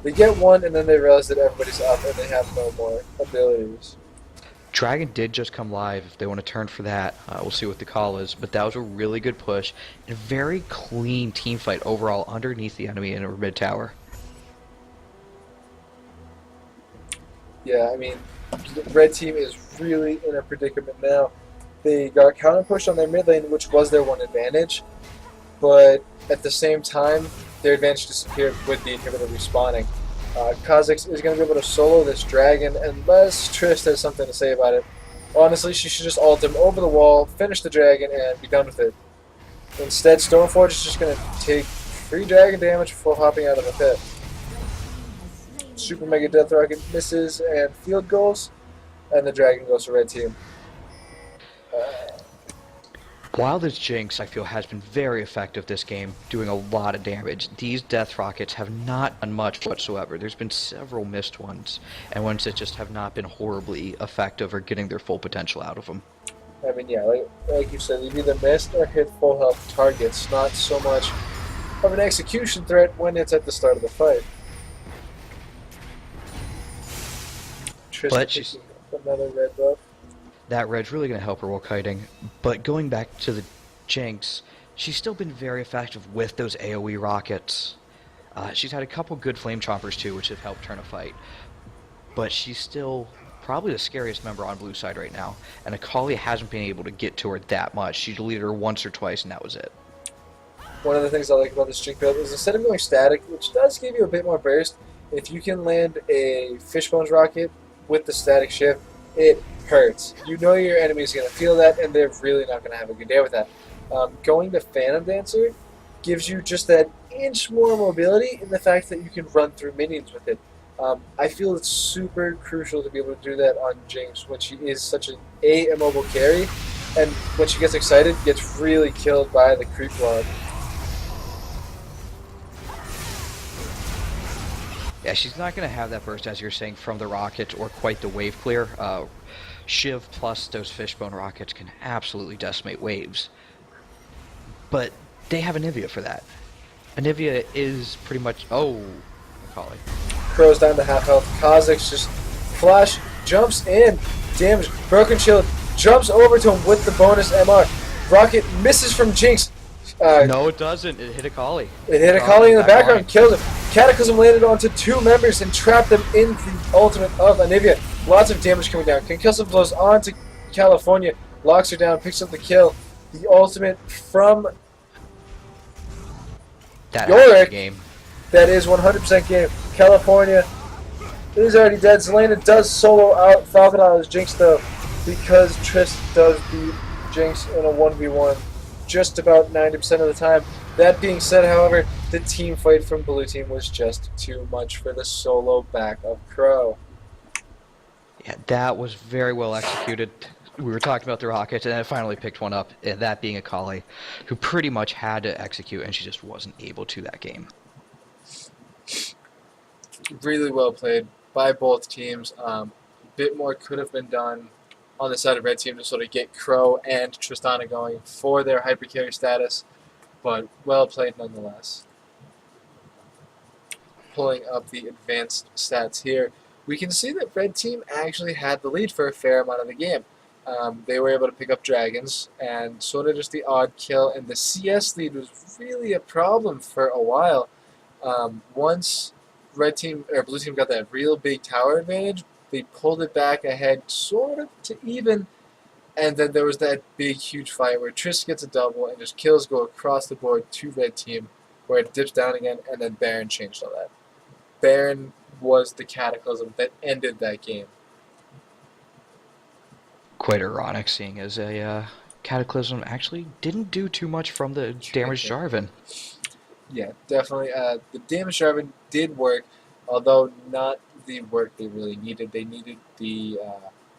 They get one, and then they realize that everybody's up, and they have no more abilities. Dragon did just come live. If they want to turn for that, we'll see what the call is. But that was a really good push and a very clean team fight overall underneath the enemy in our mid tower. Yeah, I mean, the red team is really in a predicament now. They got counter pushed on their mid lane, which was their one advantage, but at the same time, their advantage disappeared with the inhibitor respawning. Kha'Zix is going to be able to solo this dragon unless Trist has something to say about it. Honestly, she should just ult him over the wall, finish the dragon, and be done with it. Instead, Stormforge is just going to take free dragon damage before hopping out of the pit. Super Mega Death Rocket misses and field goals, and the dragon goes to red team. While this Jinx, I feel, has been very effective this game, doing a lot of damage, these Death Rockets have not done much whatsoever. There's been several missed ones, and ones that just have not been horribly effective or getting their full potential out of them. I mean, yeah, like you said, they've either missed or hit full health targets, not so much of an execution threat when it's at the start of the fight. But she's another red buff. That red's really going to help her while kiting. But going back to the Jinx, she's still been very effective with those AoE rockets. She's had a couple good flame chompers too, which have helped turn a fight. But she's still probably the scariest member on blue side right now. And Akali hasn't been able to get to her that much. She deleted her once or twice, and that was it. One of the things I like about this Jinx build is instead of going static, which does give you a bit more burst, if you can land a Fishbones rocket with the static shift, it hurts. You know your enemy is going to feel that, and they're really not going to have a good day with that. Going to Phantom Dancer gives you just that inch more mobility in the fact that you can run through minions with it. I feel it's super crucial to be able to do that on Jinx when she is such an immobile carry, and when she gets excited, gets really killed by the creep log. Yeah, she's not going to have that burst, as you're saying, from the rocket or quite the wave clear. Shiv plus those Fishbone rockets can absolutely decimate waves. But they have Anivia for that. Anivia is pretty much... Oh, Akali. Crow's down to half health. Kha'Zix just flash, jumps in, damage, broken shield, jumps over to him with the bonus MR. Rocket misses from Jinx. No, it doesn't. It hit Akali. It hit Akali in the background, killed him. Cataclysm landed onto two members and trapped them in the ultimate of Anivia. Lots of damage coming down. Concussive blows onto California, locks her down, picks up the kill. The ultimate from That Yorick. game. That is 100% game. California is already dead. Selena does solo out Falcon Isle's Jinx though, because Trist does beat Jinx in a 1v1 just about 90% of the time. That being said, however, the team fight from blue team was just too much for the solo back of Crow. Yeah, that was very well executed. We were talking about the rockets, and then it finally picked one up, and that being Akali, who pretty much had to execute, and she just wasn't able to that game. Really well played by both teams. A bit more could have been done on the side of red team to sort of get Crow and Tristana going for their hyper carry status, but well played nonetheless. Pulling up the advanced stats here. we can see that red team actually had the lead for a fair amount of the game. They were able to pick up dragons and sort of just the odd kill, and the CS lead was really a problem for a while. Once red team or blue team got that real big tower advantage, they pulled it back ahead, sort of to even, and then there was that big, huge fight where Triss gets a double and just kills go across the board to red team, where it dips down again, and then Baron changed all that. Baron was the cataclysm that ended that game. Quite ironic, seeing as a Cataclysm actually didn't do too much from the damaged Jarvan. Yeah, definitely. The damage Jarvan did work, although not the work they really needed. They needed the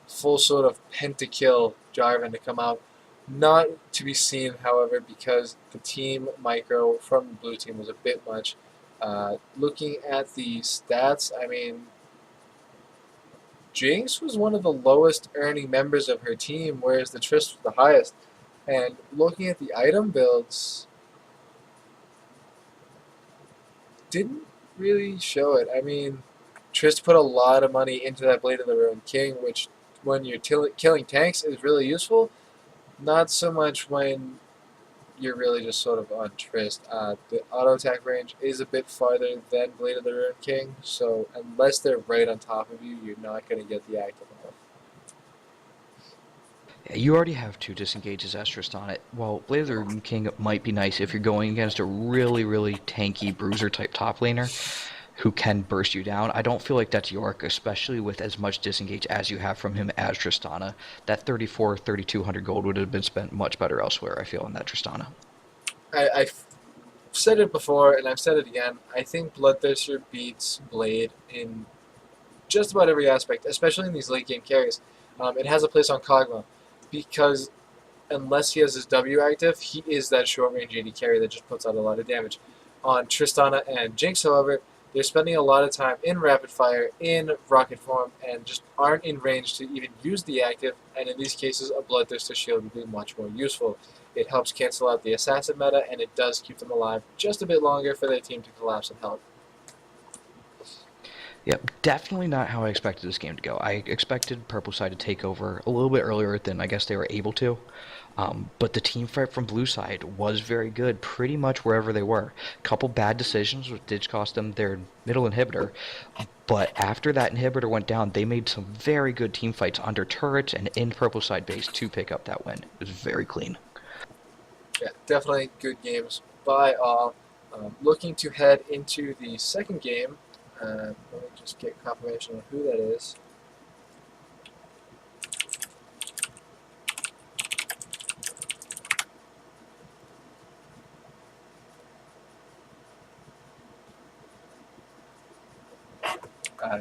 full sort of pentakill Jarvan to come out. Not to be seen, however, because the team micro from the blue team was a bit much. Looking at the stats, I mean, Jinx was one of the lowest earning members of her team, whereas the Triss was the highest. And looking at the item builds, didn't really show it. I mean, Triss put a lot of money into that Blade of the Ruined King, which, when you're killing tanks, is really useful. Not so much when you're really just sort of on Triss. The auto attack range is a bit farther than Blade of the Ruined King, so unless they're right on top of you, you're not going to get the active enough. Yeah, you already have two disengages Estrus on it. While Blade of the Ruined King might be nice if you're going against a really tanky bruiser type top laner who can burst you down, I don't feel like that's York, especially with as much disengage as you have from him as Tristana. That 3,200 gold would have been spent much better elsewhere, I feel, in that Tristana. I've said it before, and I've said it again. I think Bloodthirster beats Blade in just about every aspect, especially in these late game carries. It has a place on Kog'Maw because unless he has his W active, he is that short range AD carry that just puts out a lot of damage. On Tristana and Jinx, however, they're spending a lot of time in rapid fire, in rocket form, and just aren't in range to even use the active. And in these cases, a Bloodthirster shield would be much more useful. It helps cancel out the assassin meta, and it does keep them alive just a bit longer for their team to collapse and help. Yep, definitely not how I expected this game to go. I expected Purple Side to take over a little bit earlier than I guess they were able to. But the team fight from Blue Side was very good, pretty much wherever they were. A couple bad decisions, which did cost them their middle inhibitor. But after that inhibitor went down, they made some very good team fights under turrets and in Purple Side base to pick up that win. It was very clean. Yeah, definitely good games by all. Looking to head into the second game. Let me just get confirmation of who that is.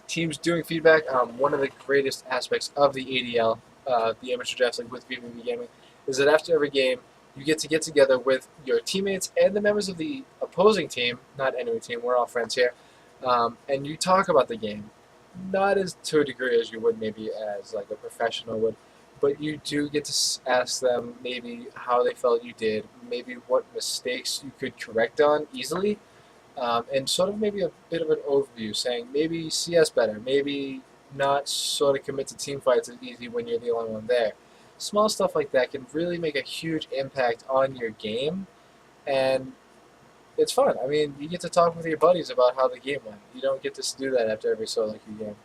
Teams doing feedback. One of the greatest aspects of the ADL, the Amateur Draft League with vVv Gaming, is that after every game, you get together with your teammates and the members of the opposing team, not enemy team, we're all friends here, and you talk about the game. Not as to a degree as you would maybe as like a professional would, but you do get to ask them maybe how they felt you did, maybe what mistakes you could correct on easily, and sort of maybe a bit of an overview, saying maybe CS better, maybe not sort of commit to team fights as easy when you're the only one there. Small stuff like that can really make a huge impact on your game, and it's fun. I mean, you get to talk with your buddies about how the game went. You don't get to do that after every solo queue game.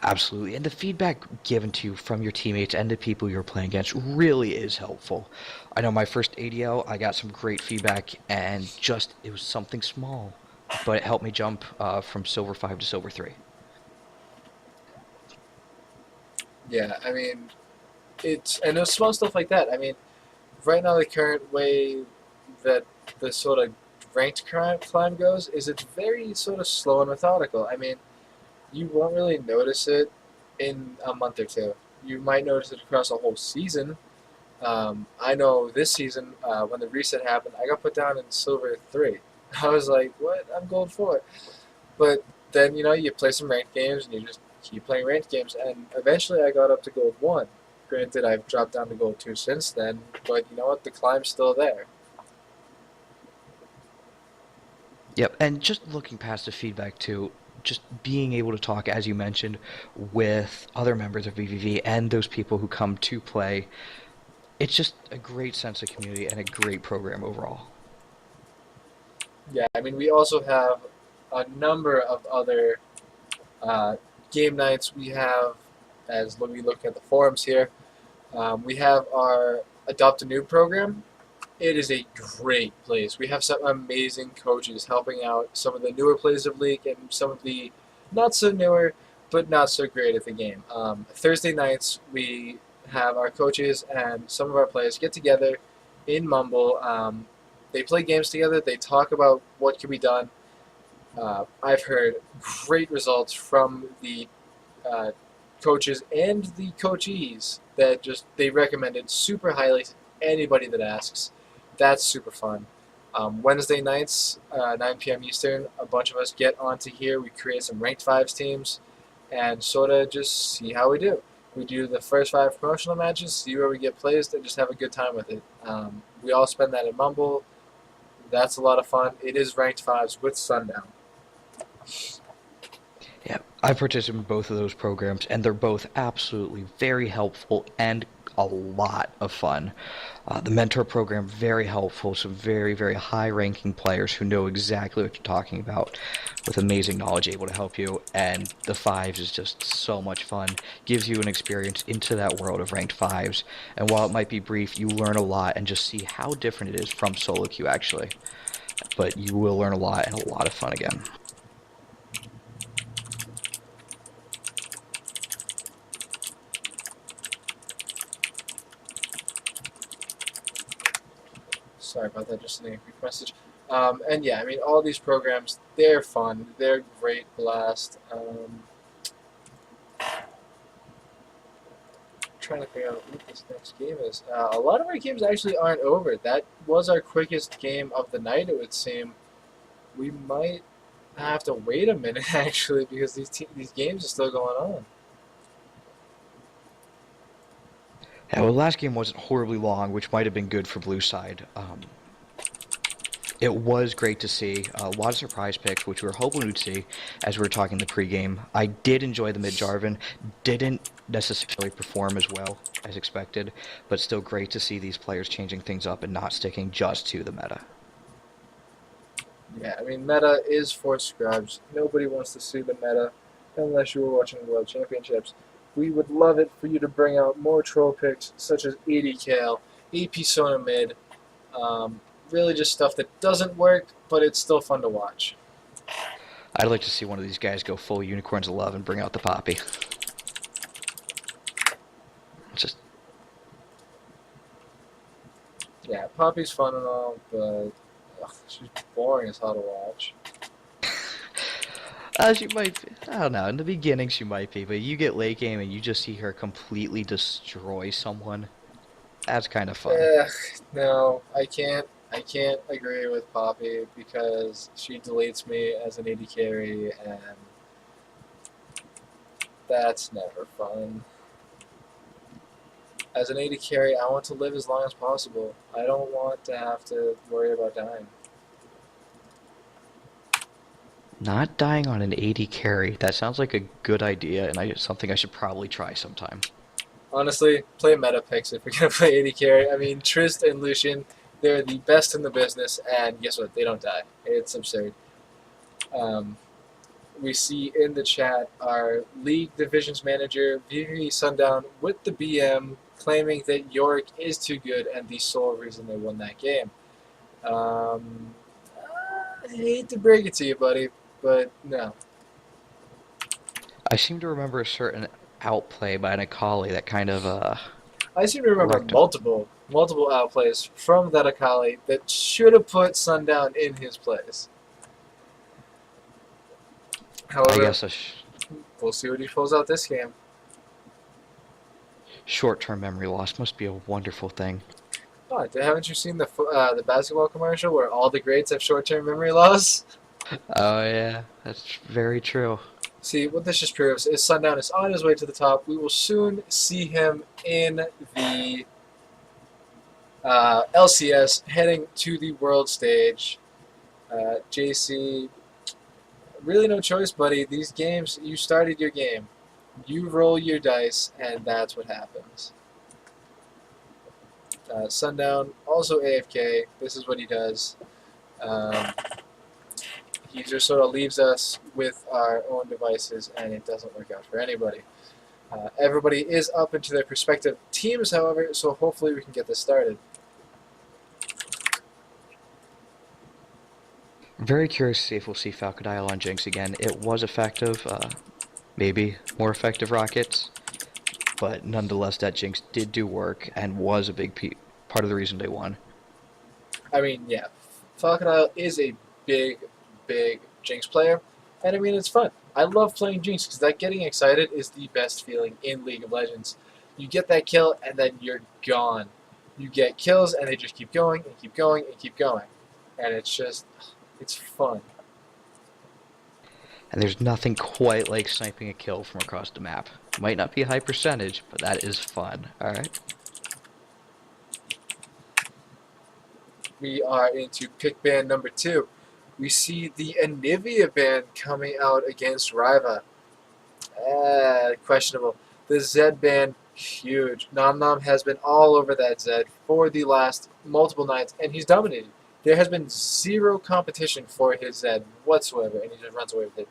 Absolutely. And the feedback given to you from your teammates and the people you're playing against really is helpful. I know my first ADL, I got some great feedback, and just it was something small, but it helped me jump from Silver 5 to Silver 3. Yeah, I mean, it's and there's small stuff like that. I mean, right now the current way that the sort of ranked climb goes is it's very sort of slow and methodical. I mean, you won't really notice it in a month or two. You might notice it across a whole season. I know this season, when the reset happened, I got put down in Silver 3. I was like, what? I'm Gold 4. But then, you play some ranked games and you just keep playing ranked games. And eventually I got up to Gold 1. Granted, I've dropped down to Gold 2 since then, but you know what? The climb's still there. Yep, and just looking past the feedback too, just being able to talk, as you mentioned, with other members of vVv and those people who come to play, it's just a great sense of community and a great program overall. Yeah, I mean, we also have a number of other uh, game nights. We have, as we look at the forums here, we have our Adopt a Noob program. It is a great place. We have some amazing coaches helping out some of the newer players of League and some of the not so newer, but not so great at the game. Thursday nights, we have our coaches and some of our players get together in Mumble. They play games together. They talk about what can be done. I've heard great results from the uh, coaches and the coachees that just they recommended super highly to anybody that asks. That's super fun. Wednesday nights, 9 p.m. Eastern, a bunch of us get onto here. We create some ranked fives teams and sort of just see how we do. We do the first 5 promotional matches, see where we get placed, and just have a good time with it. We all spend that in Mumble. That's a lot of fun. It is ranked fives with Sundown. Yeah, I've participated in both of those programs, and they're both absolutely very helpful and a lot of fun. The mentor program, very helpful, some very, very high-ranking players who know exactly what you're talking about with amazing knowledge able to help you. And the fives is just so much fun, gives you an experience into that world of ranked fives. And while it might be brief, you learn a lot and just see how different it is from solo queue actually. But you will learn a lot and a lot of fun again. Sorry about that, just a quick message. And yeah, I mean, all these programs, they're fun. They're great blast. Trying to figure out what this next game is. A lot of our games actually aren't over. That was our quickest game of the night, it would seem. We might have to wait a minute, actually, because these games are still going on. Yeah, well, the last game wasn't horribly long, which might have been good for Blue Side. It was great to see a lot of surprise picks, which we were hoping we'd see as we were talking the pregame. I did enjoy the mid Jarvan, didn't necessarily perform as well as expected, but still great to see these players changing things up and not sticking just to the meta. Yeah, I mean, meta is for scrubs. Nobody wants to see the meta unless you were watching the World Championships. We would love it for you to bring out more troll picks such as 80 Kale, AP Sona mid, um, really just stuff that doesn't work, but it's still fun to watch. I'd like to see one of these guys go full Unicorns of Love and bring out the Poppy. Just Yeah, Poppy's fun and all, but she's boring as hell to watch. she might be. I don't know. In the beginning, she might be, but you get late game and you just see her completely destroy someone. That's kind of fun. No, I can't. I can't agree with Poppy because she deletes me as an AD carry, and that's never fun. As an AD carry, I want to live as long as possible. I don't want to have to worry about dying. Not dying on an 80 carry. That sounds like a good idea, and something I should probably try sometime. Honestly, play meta picks if you're gonna play AD carry. I mean, Trist and Lucian, they're the best in the business, and guess what? They don't die. It's absurd. Um, we see in the chat our league divisions manager, vVv Sundown, with the BM claiming that Yorick is too good and the sole reason they won that game. Um, I hate to break it to you, buddy, but no. I seem to remember a certain outplay by an Akali that kind of I seem to remember wrecked him. multiple outplays from that Akali that should have put Sundown in his place. I However, guess we'll see what he pulls out this game. short-term memory loss must be a wonderful thing. Oh, haven't you seen the basketball commercial where all the greats have short-term memory loss? Oh yeah, that's very true. See, what this just proves is Sundown is on his way to the top. We will soon see him in the LCS heading to the world stage. JC, really no choice, buddy. These games, you started your game. You roll your dice, and that's what happens. Sundown, also AFK. This is what he does. Um, he just sort of leaves us with our own devices, and it doesn't work out for anybody. Everybody is up into their respective teams, however, so hopefully we can get this started. Very curious to see if we'll see Falcodile on Jinx again. It was effective, maybe more effective Rockets, but nonetheless, that Jinx did do work and was a big part of the reason they won. I mean, yeah, Falcon is a big, big Jinx player, and I mean, it's fun. I love playing Jinx because that getting excited is the best feeling in League of Legends. You get that kill, and then you're gone. You get kills, and they just keep going, and keep going, and keep going. And it's just, it's fun. And there's nothing quite like sniping a kill from across the map. Might not be a high percentage, but that is fun. Alright. We are into pick ban number 2. We see the Anivia ban coming out against Riva. Questionable. The Zed ban, huge. Nom Nom has been all over that Zed for the last multiple nights, and he's dominated. There has been zero competition for his Zed whatsoever, and he just runs away with it.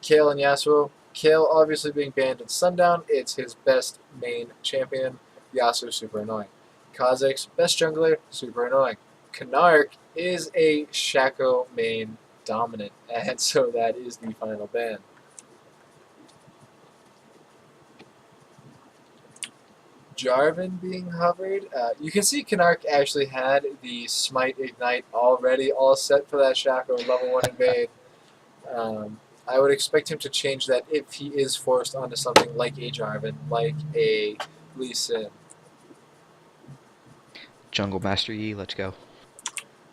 Kale and Yasuo. Kale obviously being banned at Sundown. It's his best main champion. Yasuo super annoying. Kha'Zix, best jungler, super annoying. Canark is a Shaco main dominant, and so that is the final ban. Jarvan being hovered. You can see Canark actually had the Smite Ignite already all set for that Shaco level 1 invade. I would expect him to change that if he is forced onto something like a Jarvan, like a Lee Sin. Jungle Master Yi, let's go.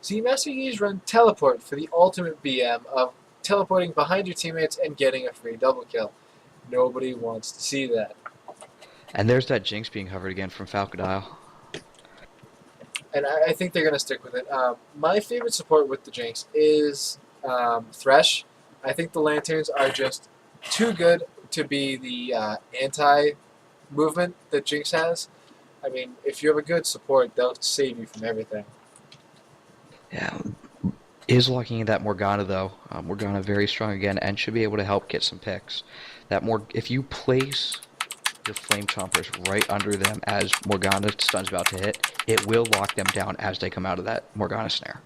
See, Master Yi's run Teleport for the ultimate BM of teleporting behind your teammates and getting a free double kill. Nobody wants to see that. And there's that Jinx being hovered again from Falcodile. And I think they're going to stick with it. My favorite support with the Jinx is Thresh. I think the Lanterns are just too good to be the anti-movement that Jinx has. I mean, if you have a good support, they'll save you from everything. Yeah, is locking in that Morgana though. Morgana very strong again and should be able to help get some picks. If you place your Flame Chompers right under them as Morgana stun's about to hit, it will lock them down as they come out of that Morgana snare.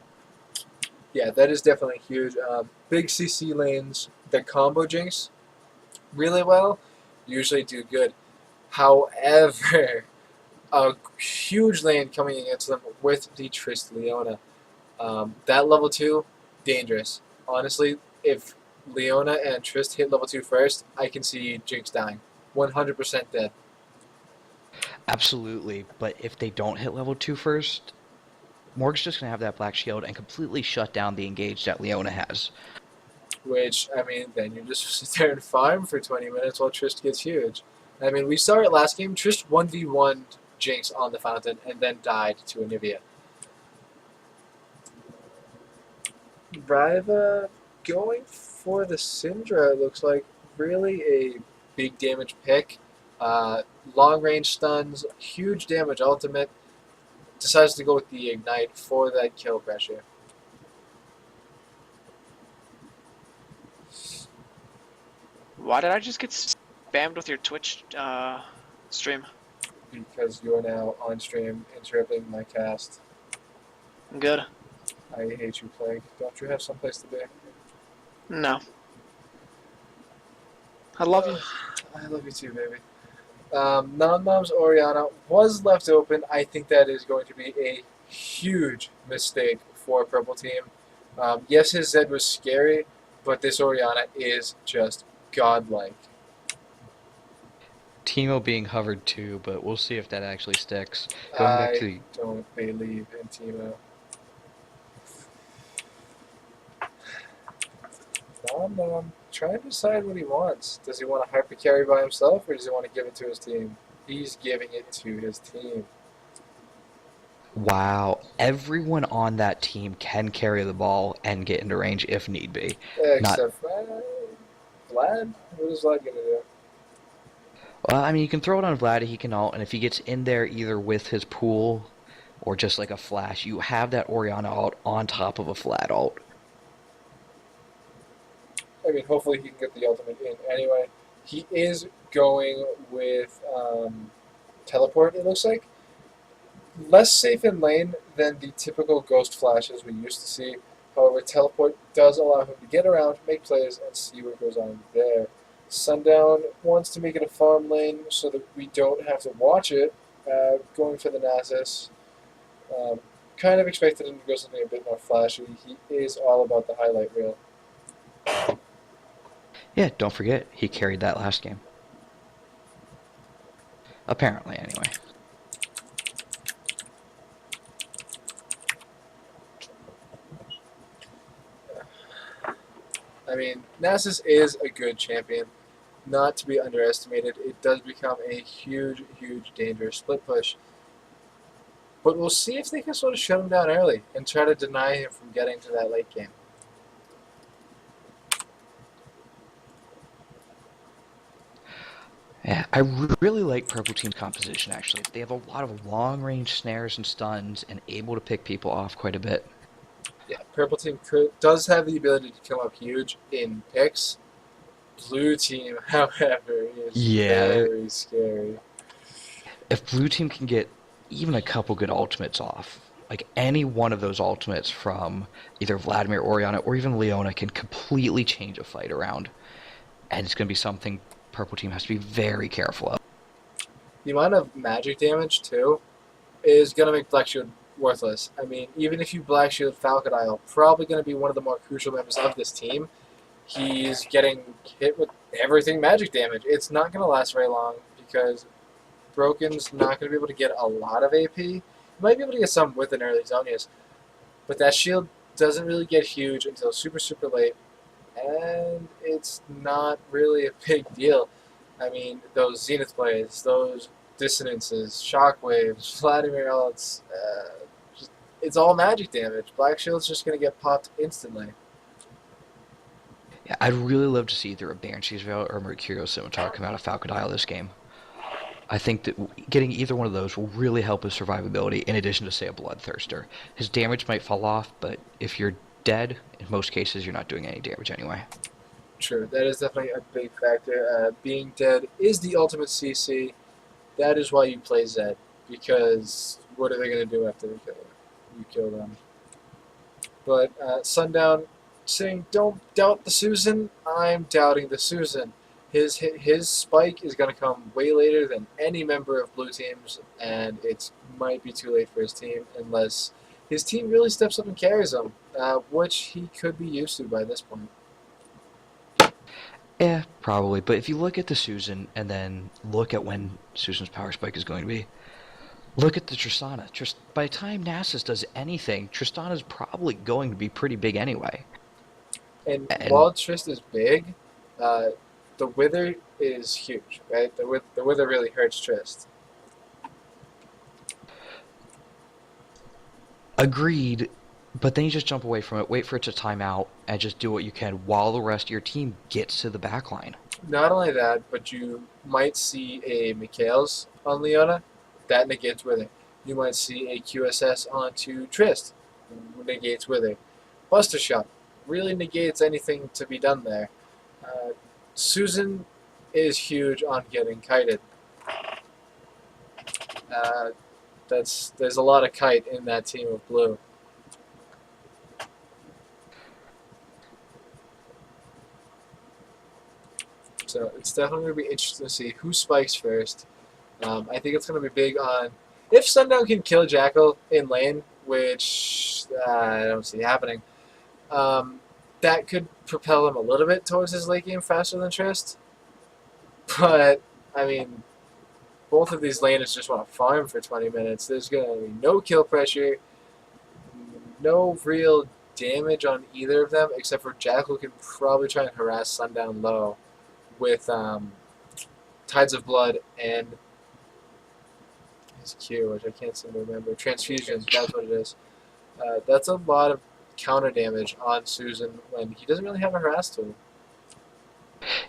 Yeah, that is definitely huge. Big CC lanes that combo Jinx really well usually do good. However, a huge lane coming against them with the Trist Leona. That level 2, dangerous. Honestly, if Leona and Trist hit level 2 first, I can see Jinx dying. 100% dead. Absolutely, but if they don't hit level 2 first, Morg's just going to have that black shield and completely shut down the engage that Leona has. Which, I mean, then you just sit there and farm for 20 minutes while Trist gets huge. I mean, we saw it last game. Trist 1v1'd Jinx on the fountain and then died to Anivia. Riva going for the Syndra, it looks like. Really a big damage pick. Long range stuns, huge damage ultimate. Decides to go with the Ignite for that kill pressure. Why did I just get spammed with your Twitch stream? Because you are now on stream interrupting my cast. I'm good. I hate you, Plague. Don't you have someplace to be? No. I love you. I love you too, baby. Non-Mom's Oriana was left open. I think that is going to be a huge mistake for Purple Team. Yes, his Zed was scary, but this Oriana is just godlike. Teemo being hovered too, but we'll see if that actually sticks. I don't believe in Teemo. Nom trying to decide what he wants. Does he want to hyper carry by himself, or does he want to give it to his team? He's giving it to his team. Wow, everyone on that team can carry the ball and get into range if need be. Except Vlad? What is Vlad gonna do? Well, I mean, you can throw it on Vlad, he can ult, and if he gets in there either with his pool or just like a flash, you have that Orianna ult on top of a Vlad ult. I mean, hopefully he can get the ultimate in anyway. He is going with teleport, it looks like. Less safe in lane than the typical ghost flashes we used to see. However, teleport does allow him to get around, make plays, and see what goes on there. Sundown wants to make it a farm lane so that we don't have to watch it. Going for the Nasus. Um, kind of expected him to go something a bit more flashy. He is all about the highlight reel. Yeah, don't forget, he carried that last game. Apparently, anyway. I mean, Nasus is a good champion, not to be underestimated. It does become a huge, huge dangerous split push. But we'll see if they can sort of shut him down early and try to deny him from getting to that late game. Yeah, I really like Purple Team's composition, actually. They have a lot of long-range snares and stuns and able to pick people off quite a bit. Yeah, Purple Team does have the ability to come up huge in picks. Blue Team, however, is very scary. If Blue Team can get even a couple good ultimates off, like any one of those ultimates from either Vladimir, Orianna, or even Leona can completely change a fight around. And it's going to be something Purple Team has to be very careful of. The amount of magic damage, too, is going to make Black Shield worthless. I mean, even if you Black Shield Falcodile, probably going to be one of the more crucial members of this team. He's getting hit with everything magic damage. It's not going to last very long because Broken's not going to be able to get a lot of AP. He might be able to get some with an early Zonius, but that shield doesn't really get huge until super, super late, and it's not really a big deal. I mean, those Zenith plays, those dissonances, shockwaves, Vladimir ults, it's all magic damage. Black Shield's just going to get popped instantly. Yeah, I'd really love to see either a Banshee's Veil or a Mercurial Scimitar come out of Falcodile this game. I think that getting either one of those will really help his survivability, in addition to, say, a Bloodthirster. His damage might fall off, but if you're dead, in most cases, you're not doing any damage anyway. True, that is definitely a big factor. Being dead is the ultimate CC. That is why you play Zed, because what are they going to do after they kill you? You kill them. But Sundown saying, don't doubt the Susan. I'm doubting the Susan. His spike is going to come way later than any member of Blue Team's, and it might be too late for his team unless his team really steps up and carries him, which he could be used to by this point. Yeah, probably. But if you look at the Susan and then look at when Susan's power spike is going to be, look at the Tristana. By the time Nasus does anything, Tristana's probably going to be pretty big anyway. And while Trist is big, the Wither is huge, right? The Wither really hurts Trist. Agreed, but then you just jump away from it, wait for it to time out, and just do what you can while the rest of your team gets to the back line. Not only that, but you might see a Mikhail's on Leona. That negates Wither. You might see a QSS onto Trist. Negates Wither. Buster Shot really negates anything to be done there. Susan is huge on getting kited. There's a lot of kite in that team of blue. So it's definitely going to be interesting to see who spikes first. I think it's going to be big on if Sundown can kill Jackal in lane, which I don't see happening. That could propel him a little bit towards his late game faster than Trist. But, I mean, both of these laners just want to farm for 20 minutes. There's going to be no kill pressure, no real damage on either of them, except for Jackal can probably try and harass Sundown low with Tides of Blood and his Q, which I can't seem to remember. Transfusion, that's what it is. That's a lot of counter damage on Susan when he doesn't really have a harass tool.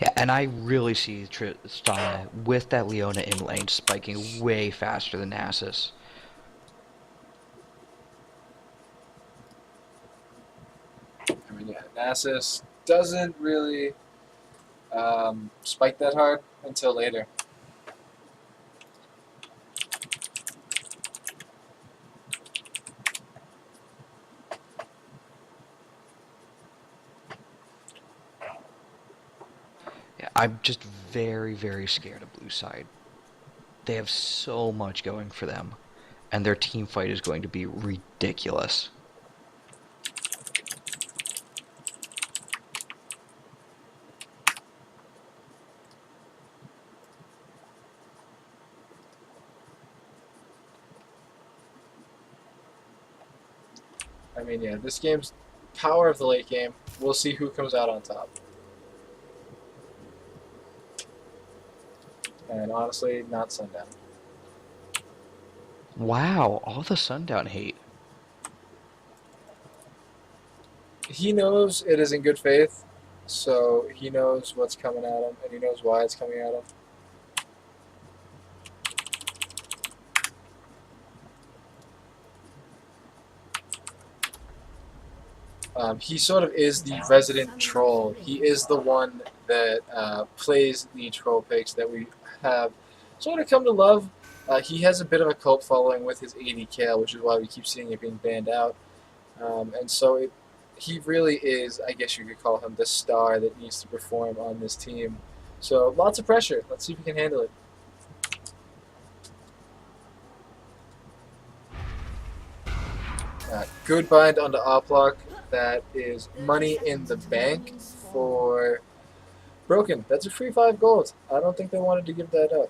Yeah, and I really see Tristana with that Leona in lane spiking way faster than Nasus. I mean, yeah, Nasus doesn't really spike that hard until later. Yeah, I'm just very, very scared of blue side. They have so much going for them, and their team fight is going to be ridiculous. I mean, yeah, this game's power of the late game. We'll see who comes out on top. And honestly, not Sundown. Wow, all the Sundown hate. He knows it is in good faith, so he knows what's coming at him, and he knows why it's coming at him. He sort of is the resident troll. He is the one that plays the troll picks that we have sort of come to love. He has a bit of a cult following with his 80 Kale, which is why we keep seeing it being banned out. And so he really is, I guess you could call him the star that needs to perform on this team. So lots of pressure. Let's see if he can handle it. Good bind onto Oplock. That is money in the bank for Broken. That's a free 5 gold. I don't think they wanted to give that up.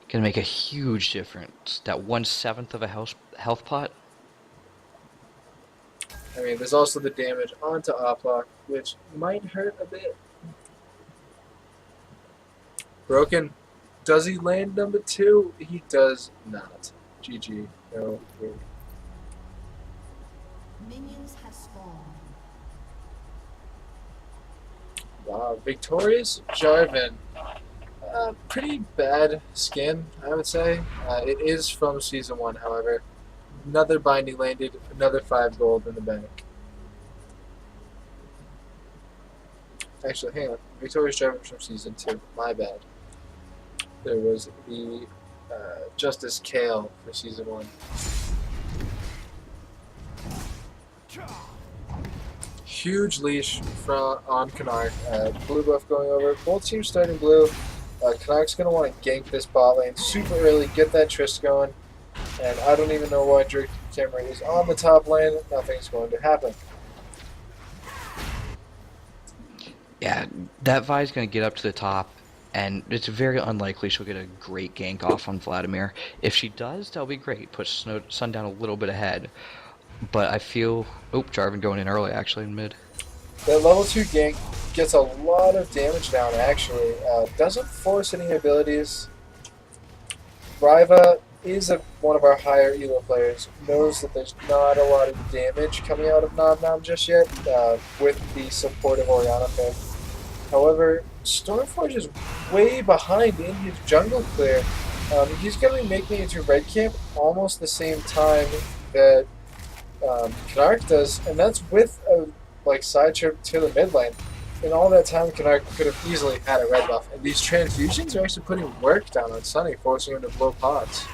Gonna make a huge difference. That 1/7 of a health pot. I mean, there's also the damage onto Oplock, which might hurt a bit. Broken. Does he land number 2? He does not. GG. No. Minions have spawned. Wow. Victorious Jarvan. Pretty bad skin, I would say. It is from Season 1, however. Another binding landed, another 5 gold in the bank. Actually, hang on. Victorious Jarvan from Season 2. My bad. There was the Justice Kale for Season 1. Huge leash on Canark. Blue buff going over. Both teams starting blue. Canark's going to want to gank this bot lane super early, get that Trist going. And I don't even know why Drake Cameron is on the top lane. Nothing's going to happen. Yeah, that Vi's gonna get up to the top, and it's very unlikely she'll get a great gank off on Vladimir. If she does, that'll be great. Push Sundown a little bit ahead. But I feel... Oh, Jarvan going in early, actually, in mid. That level 2 gank gets a lot of damage down, actually. Doesn't force any abilities. Ryva is one of our higher elo players. Knows that there's not a lot of damage coming out of Nom Nom just yet with the support of Orianna pick. However, Stormforge is way behind in his jungle clear. He's going to be making it to red camp almost the same time that Canark does, and that's with a side trip to the mid lane. In all that time, Canark could have easily had a red buff, and these transfusions are actually putting work down on Sunny, forcing him to blow pods.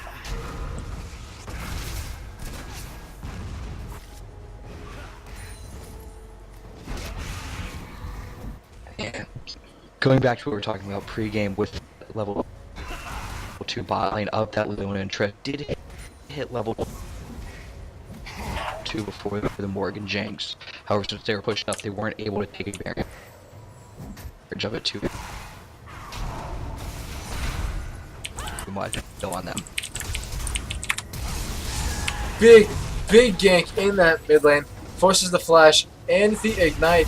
And going back to what we were talking about pre-game with level 2 bot lane of that Luna and Trip did hit level 2 before the Morgan Janks. However, since they were pushed up, they weren't able to take advantage of it too much on them. Big gank in that mid lane. Forces the flash and the ignite.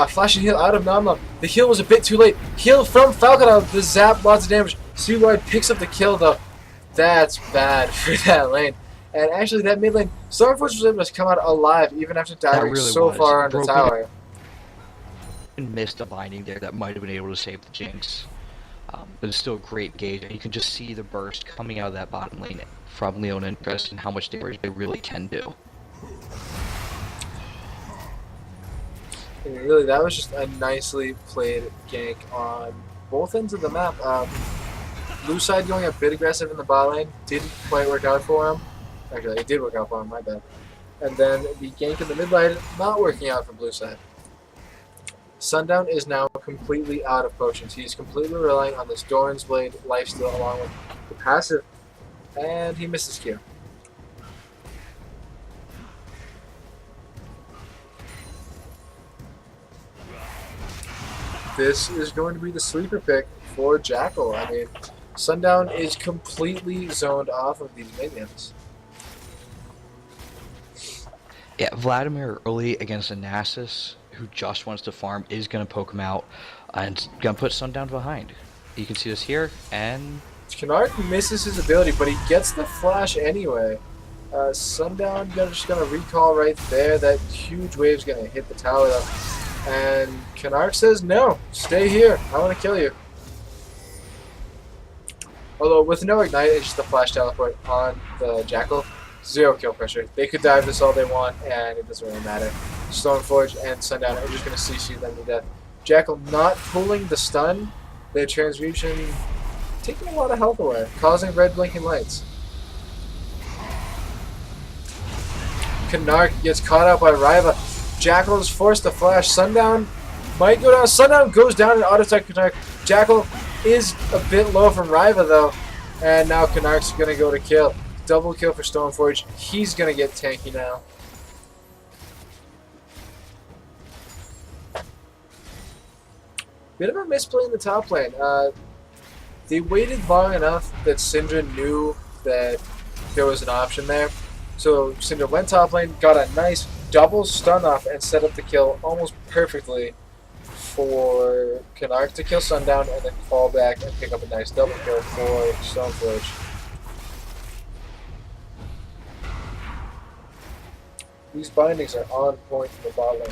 Flash and heal out of Nom Nom. The heal was a bit too late. Heal from Falcon. The zap, lots of damage. Seawide picks up the kill though. That's bad for that lane. And actually, that mid lane, Stormforge was able to come out alive even after diving really so was. far on the tower. missed a binding there that might have been able to save the Jinx. But it's still a great gauge, and you can just see the burst coming out of that bottom lane from Leona and Chris and how much damage they really can do. And really, that was just a nicely played gank on both ends of the map. Blue side going a bit aggressive in the bot lane didn't quite work out for him. Actually, it did work out for him, my bad. And then the gank in the mid lane not working out for blue side. Sundown is now completely out of potions. He's completely relying on this Doran's Blade lifesteal along with the passive, and he missed his Q. This is going to be the sleeper pick for Jackal. I mean, Sundown is completely zoned off of these minions. Yeah, Vladimir early against a Nasus who just wants to farm is going to poke him out and going to put Sundown behind. You can see this here, and Canard misses his ability, but he gets the flash anyway. Sundown just going to recall right there. That huge wave's going to hit the tower though. And Canard says, no, stay here. I want to kill you. Although with no ignite, it's just a flash teleport on the Jackal. Zero kill pressure. They could dive this all they want, and it doesn't really matter. Stoneforge and Sundown are just going to CC them to death. Jackal not pulling the stun, the transfusion taking a lot of health away, causing red blinking lights. Canard gets caught out by Ryva. Jackal is forced to flash. Sundown might go down. Sundown goes down and auto-attack Canard. Jackal is a bit low from Ryva though, and now Canard's going to go to kill. Double kill for Stoneforge. He's going to get tanky now. Bit of a misplay in the top lane. They waited long enough that Syndra knew that there was an option there. So Syndra went top lane, got a nice double stun off, and set up the kill almost perfectly for Canard to kill Sundown and then fall back and pick up a nice double kill for Stoneforge. These bindings are on point in the bot lane.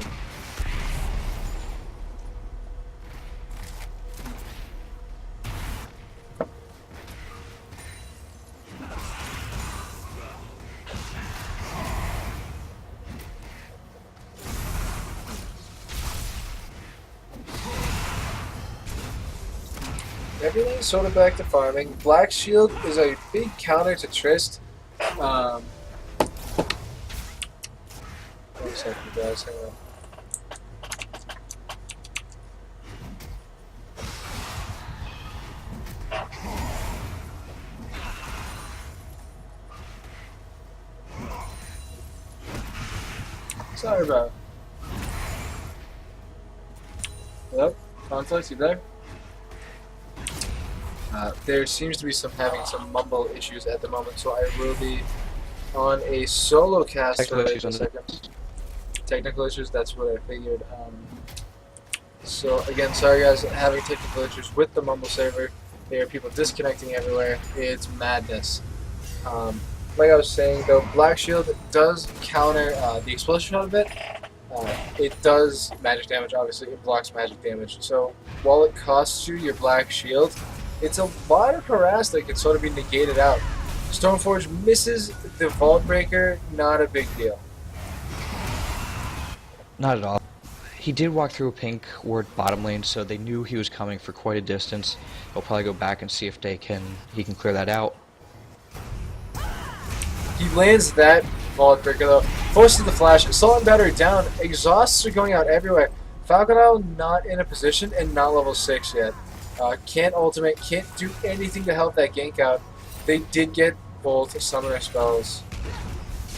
Everything's sort of back to farming. Black Shield is a big counter to Trist. One second, guys. Hang on. Sorry about it. Hello? Conflicts, you there? There seems to be having some mumble issues at the moment, so I will be on a solo cast for a second. Technical issues, that's what I figured. So again, sorry guys, having technical issues with the mumble server. There are people disconnecting everywhere. It's madness. Like I was saying though, Black Shield does counter the explosion shot a bit. It does magic damage, obviously, it blocks magic damage. So while it costs you your Black Shield, it's a lot of harass that can sort of be negated out. Stoneforge misses the Vault Breaker, not a big deal. not at all. He did walk through a pink ward bottom lane, so they knew he was coming for quite a distance. They'll probably go back and see if he can clear that out. He lands that Vault Breaker though, forces the flash, Assault and Battery down, exhausts are going out everywhere. Falconel not in a position and not level 6 yet. Can't ultimate, can't do anything to help that gank out. They did get both summoner spells.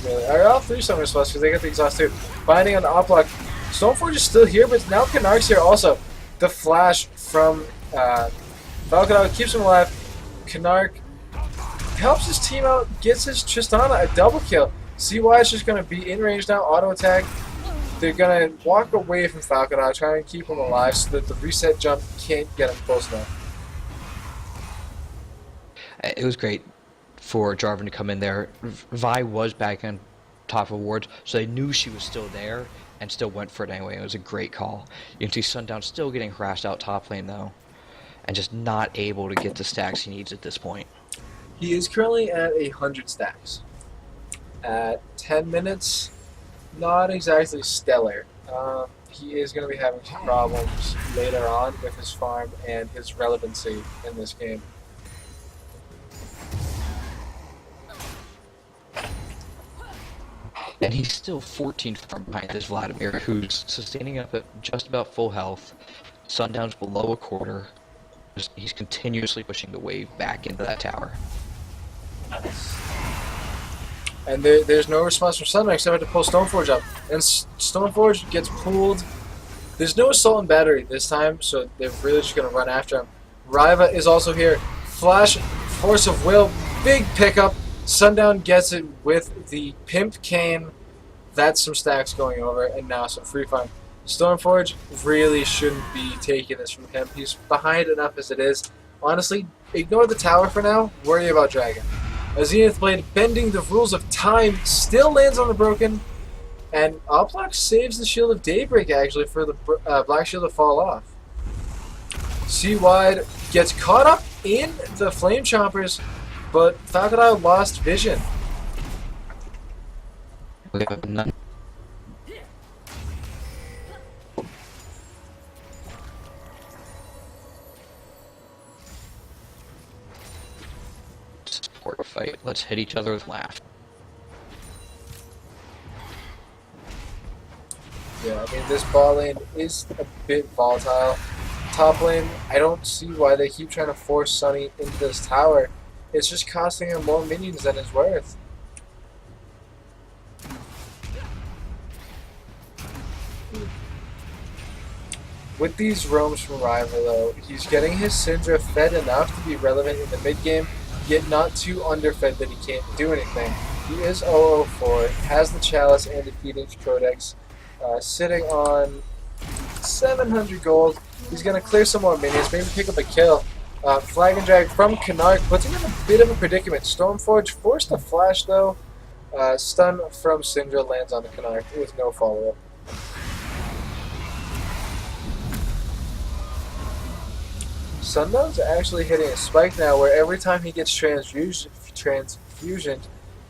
Really, or all 3 summoner spells because they got the exhaust too. Binding on the Oplock. Stoneforge is still here, but now Canard's here also. The flash from Falconel keeps him alive. Canard helps his team out, gets his Tristana a double kill. CY is just going to be in range now, auto attack. They're going to walk away from Falconel, try and keep him alive so that the reset jump can't get him close enough. It was great for Jarvan to come in there. Vi was back on top of wards, so they knew she was still there, and still went for it anyway. It was a great call. You can see Sundown still getting harassed out top lane though, and just not able to get the stacks he needs at this point. He is currently at 100 stacks. At 10 minutes, not exactly stellar. He is going to be having some problems later on with his farm and his relevancy in this game. And he's still 14 farm behind this Vladimir, who's sustaining up at just about full health. Sundown's below a quarter. He's continuously pushing the wave back into that tower. And there's no response from Sundown except to pull Stoneforge up. And Stoneforge gets pulled. There's no assault and battery this time, so they're really just going to run after him. Ryva is also here. Flash, Force of Will, big pickup. Sundown gets it with the Pimp Cane. That's some stacks going over, and now some free farm. Stoneforge really shouldn't be taking this from him. He's behind enough as it is. Honestly, ignore the tower for now. Worry about Dragon. A Zenith Blade, bending the rules of time, still lands on the Broken. And Oplock saves the Shield of Daybreak, actually, for the Black Shield to fall off. Seawide gets caught up in the Flame Chompers, but Crocodile lost vision. We have none. Support fight. Let's hit each other with laugh. Yeah, I mean, this bot lane is a bit volatile. Top lane, I don't see why they keep trying to force Sunny into this tower. It's just costing him more minions than it's worth. With these roams from Rival, though, he's getting his Syndra fed enough to be relevant in the mid game, yet not too underfed that he can't do anything. He is 004, has the Chalice and the Feeding Codex, sitting on 700 gold. He's going to clear some more minions, maybe pick up a kill. Flag and Drag from Canard puts him in a bit of a predicament. Stormforge forced a flash, though. Stun from Syndra lands on the Canard with no follow-up. Sundown's actually hitting a spike now where every time he gets transfusion,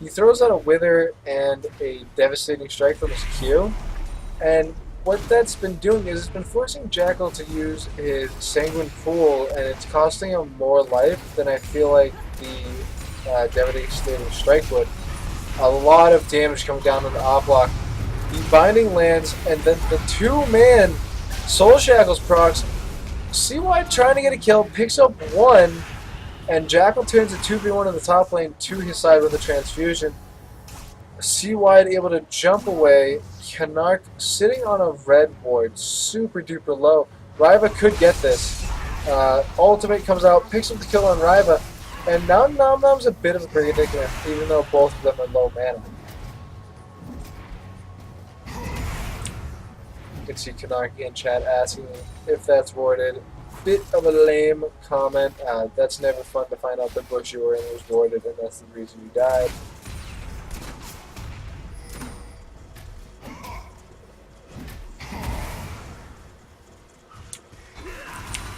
he throws out a Wither and a Devastating Strike from his Q. And what that's been doing is it's been forcing Jackal to use his Sanguine Pool, and it's costing him more life than I feel like the Devastating Strike would. A lot of damage coming down on the Oplock. The Binding lands, and then the two-man Soul Shackles procs. Seawide trying to get a kill, picks up one, and Jackal turns a 2v1 in the top lane to his side with a transfusion. Seawide able to jump away. Canark sitting on a red board, super duper low. Ryva could get this. Ultimate comes out, picks up the kill on Ryva, and now Nom Nom's a bit of a predicament, even though both of them are low mana. You can see Canark in chat asking if that's warded. Bit of a lame comment. That's never fun to find out the bush you were in was warded, and that's the reason you died.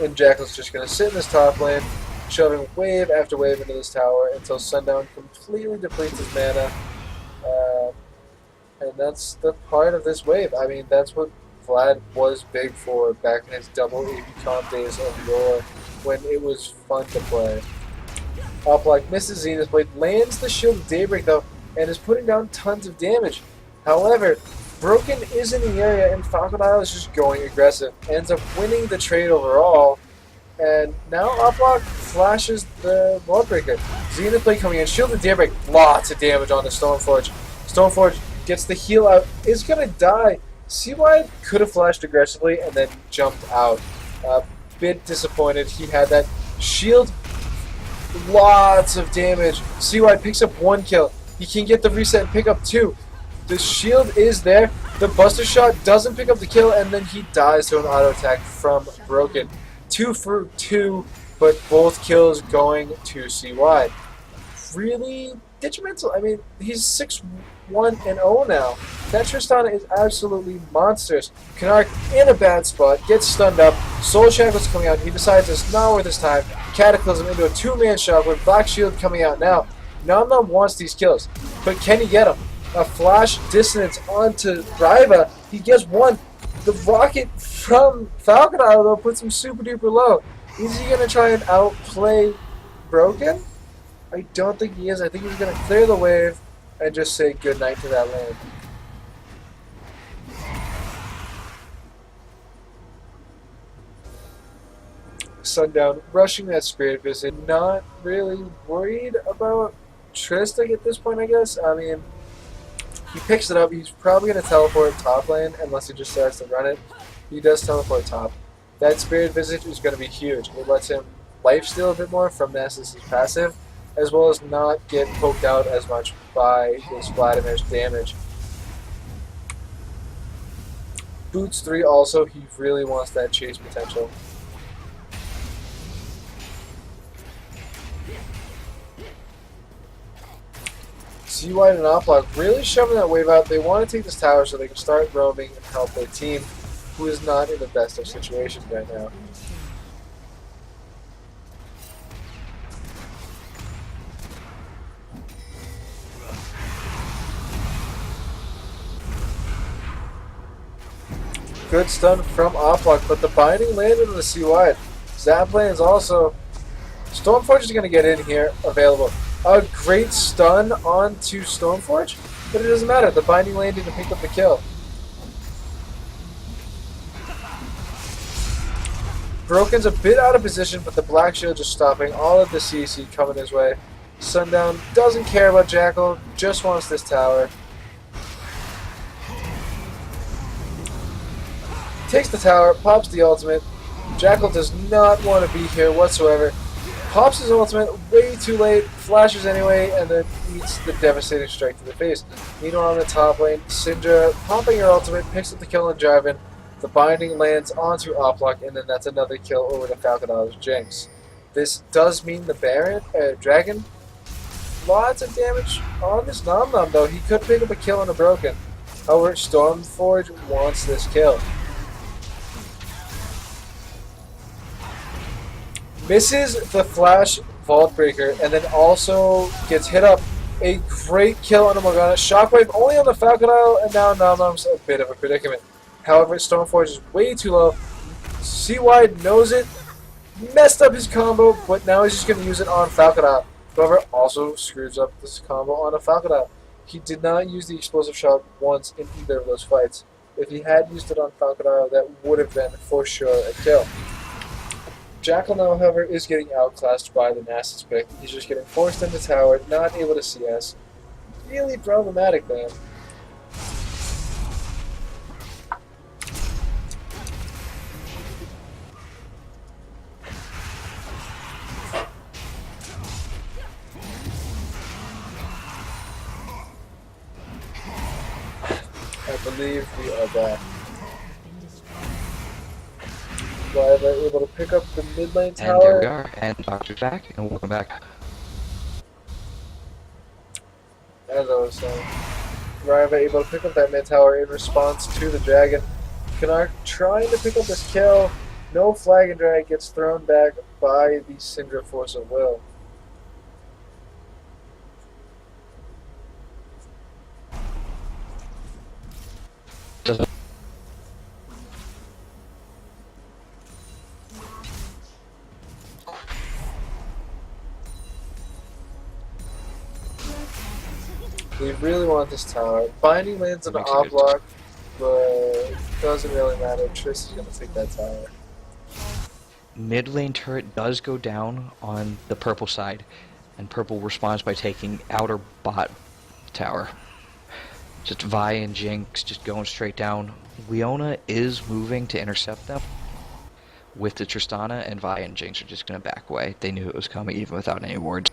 And Jackal's just going to sit in this top lane, shoving wave after wave into this tower until Sundown completely depletes his mana. And that's the part of this wave. I mean, that's what Vlad was big for back in his double AP comp days of yore, when it was fun to play. Oplock misses Zenith Blade, lands the Shield of Daybreak though, and is putting down tons of damage. However, Broken is in the area, and Crocodile is just going aggressive. Ends up winning the trade overall, and now Oplock flashes the Bloodbreaker. Zenith Blade coming in, Shield of Daybreak, lots of damage on the Stoneforge. Stoneforge gets the heal out, is gonna die. Seawide could have flashed aggressively and then jumped out. Bit disappointed. He had that shield. Lots of damage. Seawide picks up one kill. He can get the reset and pick up two. The shield is there. The Buster Shot doesn't pick up the kill, and then he dies to an auto attack from Broken. 2 for 2, but both kills going to Seawide. Really Digimental, I mean, he's 6-1-0 now. That Tristana is absolutely monstrous. Canark in a bad spot, gets stunned up. Soul Shackle's coming out. He decides it's not worth his time. Cataclysm into a 2-man shot with Black Shield coming out now. Nom Nom wants these kills, but can he get them? A flash dissonance onto Ryva. He gets one. The rocket from Falcon Isle, though, puts him super duper low. Is he going to try and outplay Broken? I don't think he is. I think he's going to clear the wave and just say goodnight to that lane. Sundown rushing that Spirit Visit. Not really worried about Trista at this point, I guess. I mean, he picks it up. He's probably going to teleport top lane unless he just starts to run it. He does teleport top. That Spirit Visit is going to be huge. It lets him lifesteal a bit more from Nasus' passive, as well as not get poked out as much by his Vladimir's damage. Boots 3 also, he really wants that chase potential. C-Wide and Oplock really shoving that wave out. They want to take this tower so they can start roaming and help their team, who is not in the best of situations right now. Good stun from Oplock, but the binding landed on the C-Wide. Zap lane is also... Stormforge is going to get in here, available. A great stun onto Stormforge, but it doesn't matter. The binding landed to pick up the kill. Broken's a bit out of position, but the Black Shield just stopping all of the CC coming his way. Sundown doesn't care about Jackal, just wants this tower. Takes the tower, pops the ultimate. Jackal does not want to be here whatsoever. Pops his ultimate way too late, flashes anyway, and then eats the devastating strike to the face. Meanwhile, on the top lane, Syndra popping her ultimate, picks up the kill on Jarvan. The binding lands onto Oplock, and then that's another kill over the Falcon Isle's Jinx. This does mean the Dragon, lots of damage on this Nom Nom though. He could pick up a kill on a Broken. However, Stormforge wants this kill. Misses the Flash Vault Breaker, and then also gets hit up. A great kill on a Morgana. Shockwave only on the Falcon Isle, and now Nom Nom's a bit of a predicament. However, Stormforge is way too low. C-Wide knows it, messed up his combo, but now he's just going to use it on Falcon Isle. However, also screws up this combo on a Falcon Isle. He did not use the explosive shot once in either of those fights. If he had used it on Falcon Isle, that would have been for sure a kill. Jackal now, however, is getting outclassed by the Nasus pick. He's just getting forced into tower, not able to CS. Really problematic, man. I believe we are back. Ryva able to pick up the mid lane tower. And there we are, and Doctor's back, and welcome back. As I was saying, Ryva able to pick up that mid tower in response to the dragon. Canark trying to pick up this kill. No flag and drag, gets thrown back by the Syndra Force of Will. We really want this tower. Binding lands on the Oplock, but doesn't really matter. Triss is going to take that tower. Mid lane turret does go down on the purple side, and purple responds by taking outer bot tower. Just Vi and Jinx just going straight down. Leona is moving to intercept them with the Tristana, and Vi and Jinx are just going to back away. They knew it was coming even without any wards.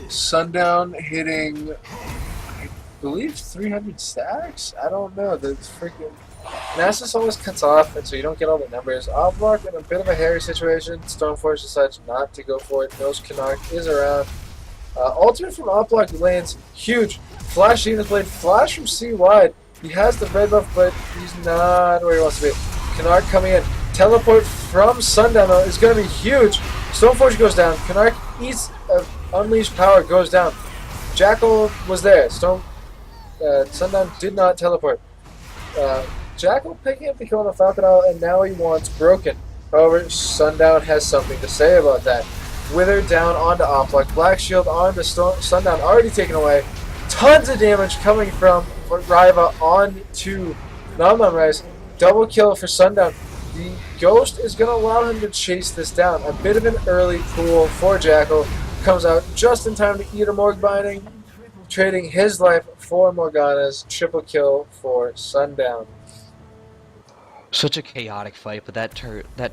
Sundown hitting, I believe, 300 stacks? I don't know. That's freaking... Nasus almost cuts off, and so you don't get all the numbers. Oblak in a bit of a hairy situation. Stormforge decides not to go for it. Knows Canark is around. Ultimate from Oblak lands huge. Flash Zenith Blade, flash from C wide. He has the red buff, but he's not where he wants to be. Canark coming in. Teleport from Sundown though is going to be huge. Stoneforge goes down. Canark eats Unleashed Power, goes down. Jackal was there. Sundown did not teleport. Jackal picking up the kill on the Falconel, and now he wants Broken. However, Sundown has something to say about that. Wither down onto Oplok. Black Shield onto Sundown, already taken away. Tons of damage coming from Riva onto Rise. Double kill for Sundown. The Ghost is going to allow him to chase this down. A bit of an early pool for Jackal. Comes out just in time to eat a Morg Binding, trading his life for Morgana's. Triple kill for Sundown. Such a chaotic fight, but that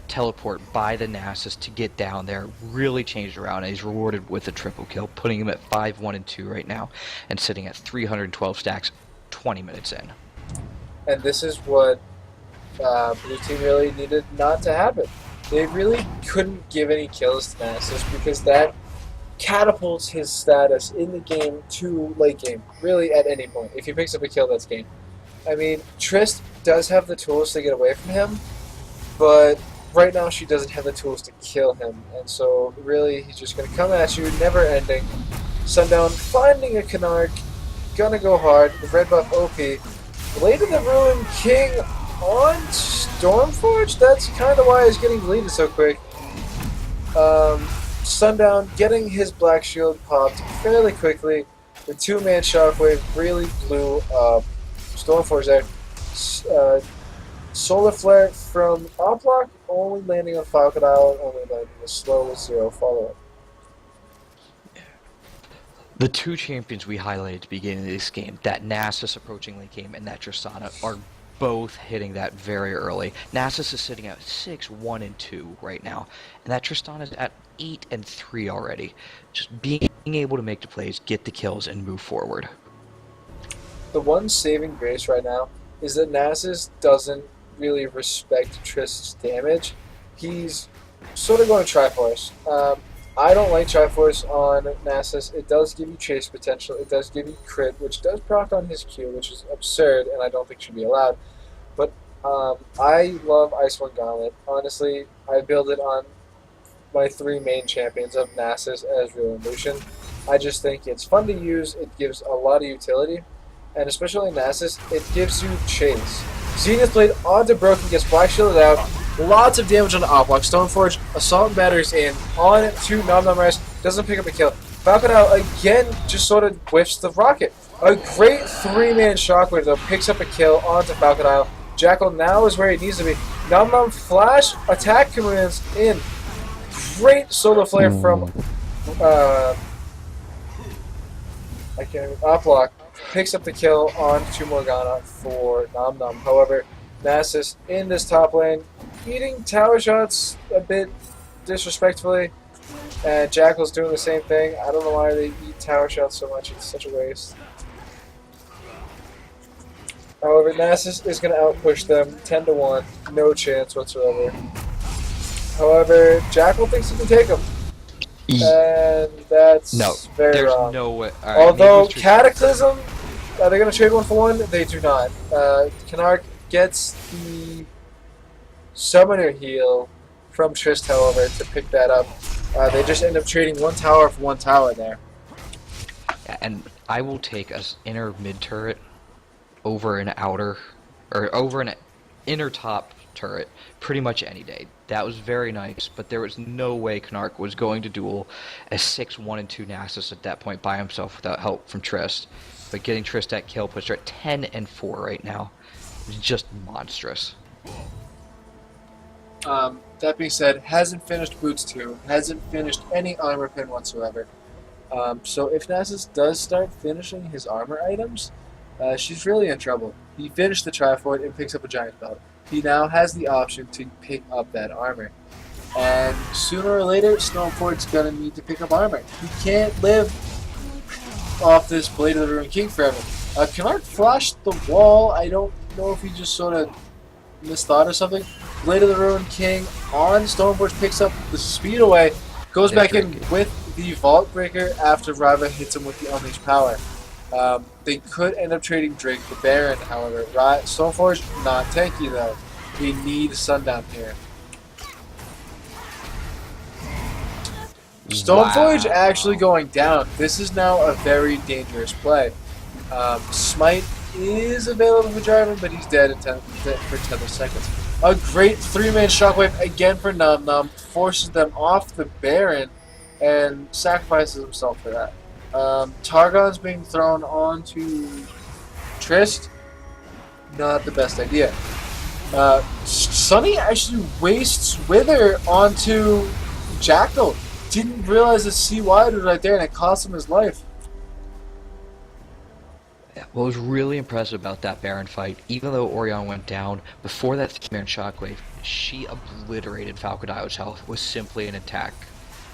teleport by the Nasus to get down there really changed around, and he's rewarded with a triple kill, putting him at 5-1-2 right now, and sitting at 312 stacks 20 minutes in. And this is what Blue Team really needed not to happen. They really couldn't give any kills to Nasus because that catapults his status in the game to late game, really at any point. If he picks up a kill, that's game. I mean, Trist does have the tools to get away from him, but right now she doesn't have the tools to kill him, and so really he's just going to come at you, never ending. Sundown finding a Canark, gonna go hard, the red buff OP. Blade of the Ruin King on Stormforge? That's kind of why he's getting bleeded so quick. Sundown getting his black shield popped fairly quickly. The two-man shockwave really blew up Stormforge there. Solar Flare from Oplok, only landing on Falcon Isle, only landing a slow with 0 follow-up. The two champions we highlighted at the beginning of this game, that Nasus approaching late game and that Tristana, are both hitting that very early. Nasus is sitting at 6-1-2 right now, and that Tristana is at 8-3 already. Just being able to make the plays, get the kills, and move forward. The one saving grace right now is that Nasus doesn't really respect Trist's damage. He's sort of going Triforce. I don't like Triforce on Nasus. It does give you chase potential. It does give you crit, which does proc on his Q, which is absurd and I don't think should be allowed. But I love Ice One Gauntlet. Honestly, I build it on my 3 main champions of Nasus, Ezreal, and Lucian. I just think it's fun to use. It gives a lot of utility. And especially in Nasus, it gives you chase. Zenith Blade onto Broken, gets Black Shielded out. Lots of damage on the Oplok. Stoneforge, Assault and Batteries in. On to Nom Rise, doesn't pick up a kill. Falconel again just sort of whiffs the rocket. A great 3-man shockwave though picks up a kill onto Falconel. Jackal now is where he needs to be. Nom flash attack commands in. Great solo flare from Oplok. Picks up the kill onto Morgana for Nom. However, Nasus in this top lane, eating tower shots a bit disrespectfully, and Jackal's doing the same thing. I don't know why they eat tower shots so much, it's such a waste. However, Nasus is going to outpush them 10-1, no chance whatsoever. However, Jackal thinks he can take him. And that's very wrong. No way. Right, although Cataclysm, are they going to trade 1-for-1? They do not. Canark gets the Summoner heal from Trist, however, to pick that up. They just end up trading 1 tower for 1 tower there. And I will take an inner mid turret over an outer, or over an inner top turret pretty much any day. That was very nice, but there was no way Canark was going to duel a 6-1-2 Nasus at that point by himself without help from Trist. But getting Trist that kill puts her at 10-4 right now. It's just monstrous. That being said, hasn't finished Boots 2, hasn't finished any armor pin whatsoever. So if Nasus does start finishing his armor items, she's really in trouble. He finished the Triforce and picks up a Giant Belt. He now has the option to pick up that armor. And sooner or later, Stormforge's going to need to pick up armor. He can't live off this Blade of the Ruin King forever. Canark flashed the wall. I don't know if he just sort of misthought or something. Blade of the Ruin King on Stoneforge picks up the speed away, goes back in with the Vault Breaker after Riva hits him with the Unleashed Power. They could end up trading Drake the Baron, however. Stoneforge, not tanky though. We need Sundown here. Stoneforge actually going down. This is now a very dangerous play. Smite is available for Jarvan, but he's dead in for 10 seconds. A great 3-man shockwave again for Num Num, forces them off the Baron and sacrifices himself for that. Targon's being thrown onto Trist. Not the best idea. Sunny actually wastes Wither onto Jackal. Didn't realize that C-Wide was right there and it cost him his life. What was really impressive about that Baron fight, even though Orion went down, before that 3-man shockwave, she obliterated Falcodio's health with simply an attack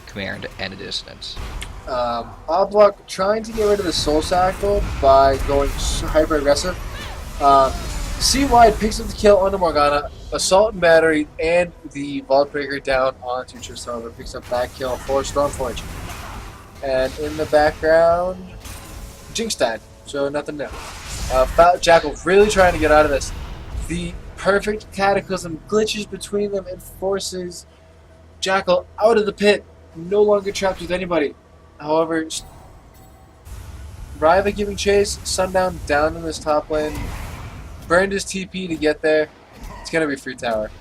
command and a distance. Oblak trying to get rid of the Soul Shackle by going hyper aggressive. C-Wide picks up the kill onto Morgana, Assault and Battery, and the Vault Breaker down onto Tristan, and picks up that kill for Stormforge. And in the background, Jinx died, so nothing new. Jackal really trying to get out of this. The perfect Cataclysm glitches between them and forces Jackal out of the pit, no longer trapped with anybody. However, Riva giving chase, Sundown down in this top lane, burned his TP to get there. It's going to be free tower.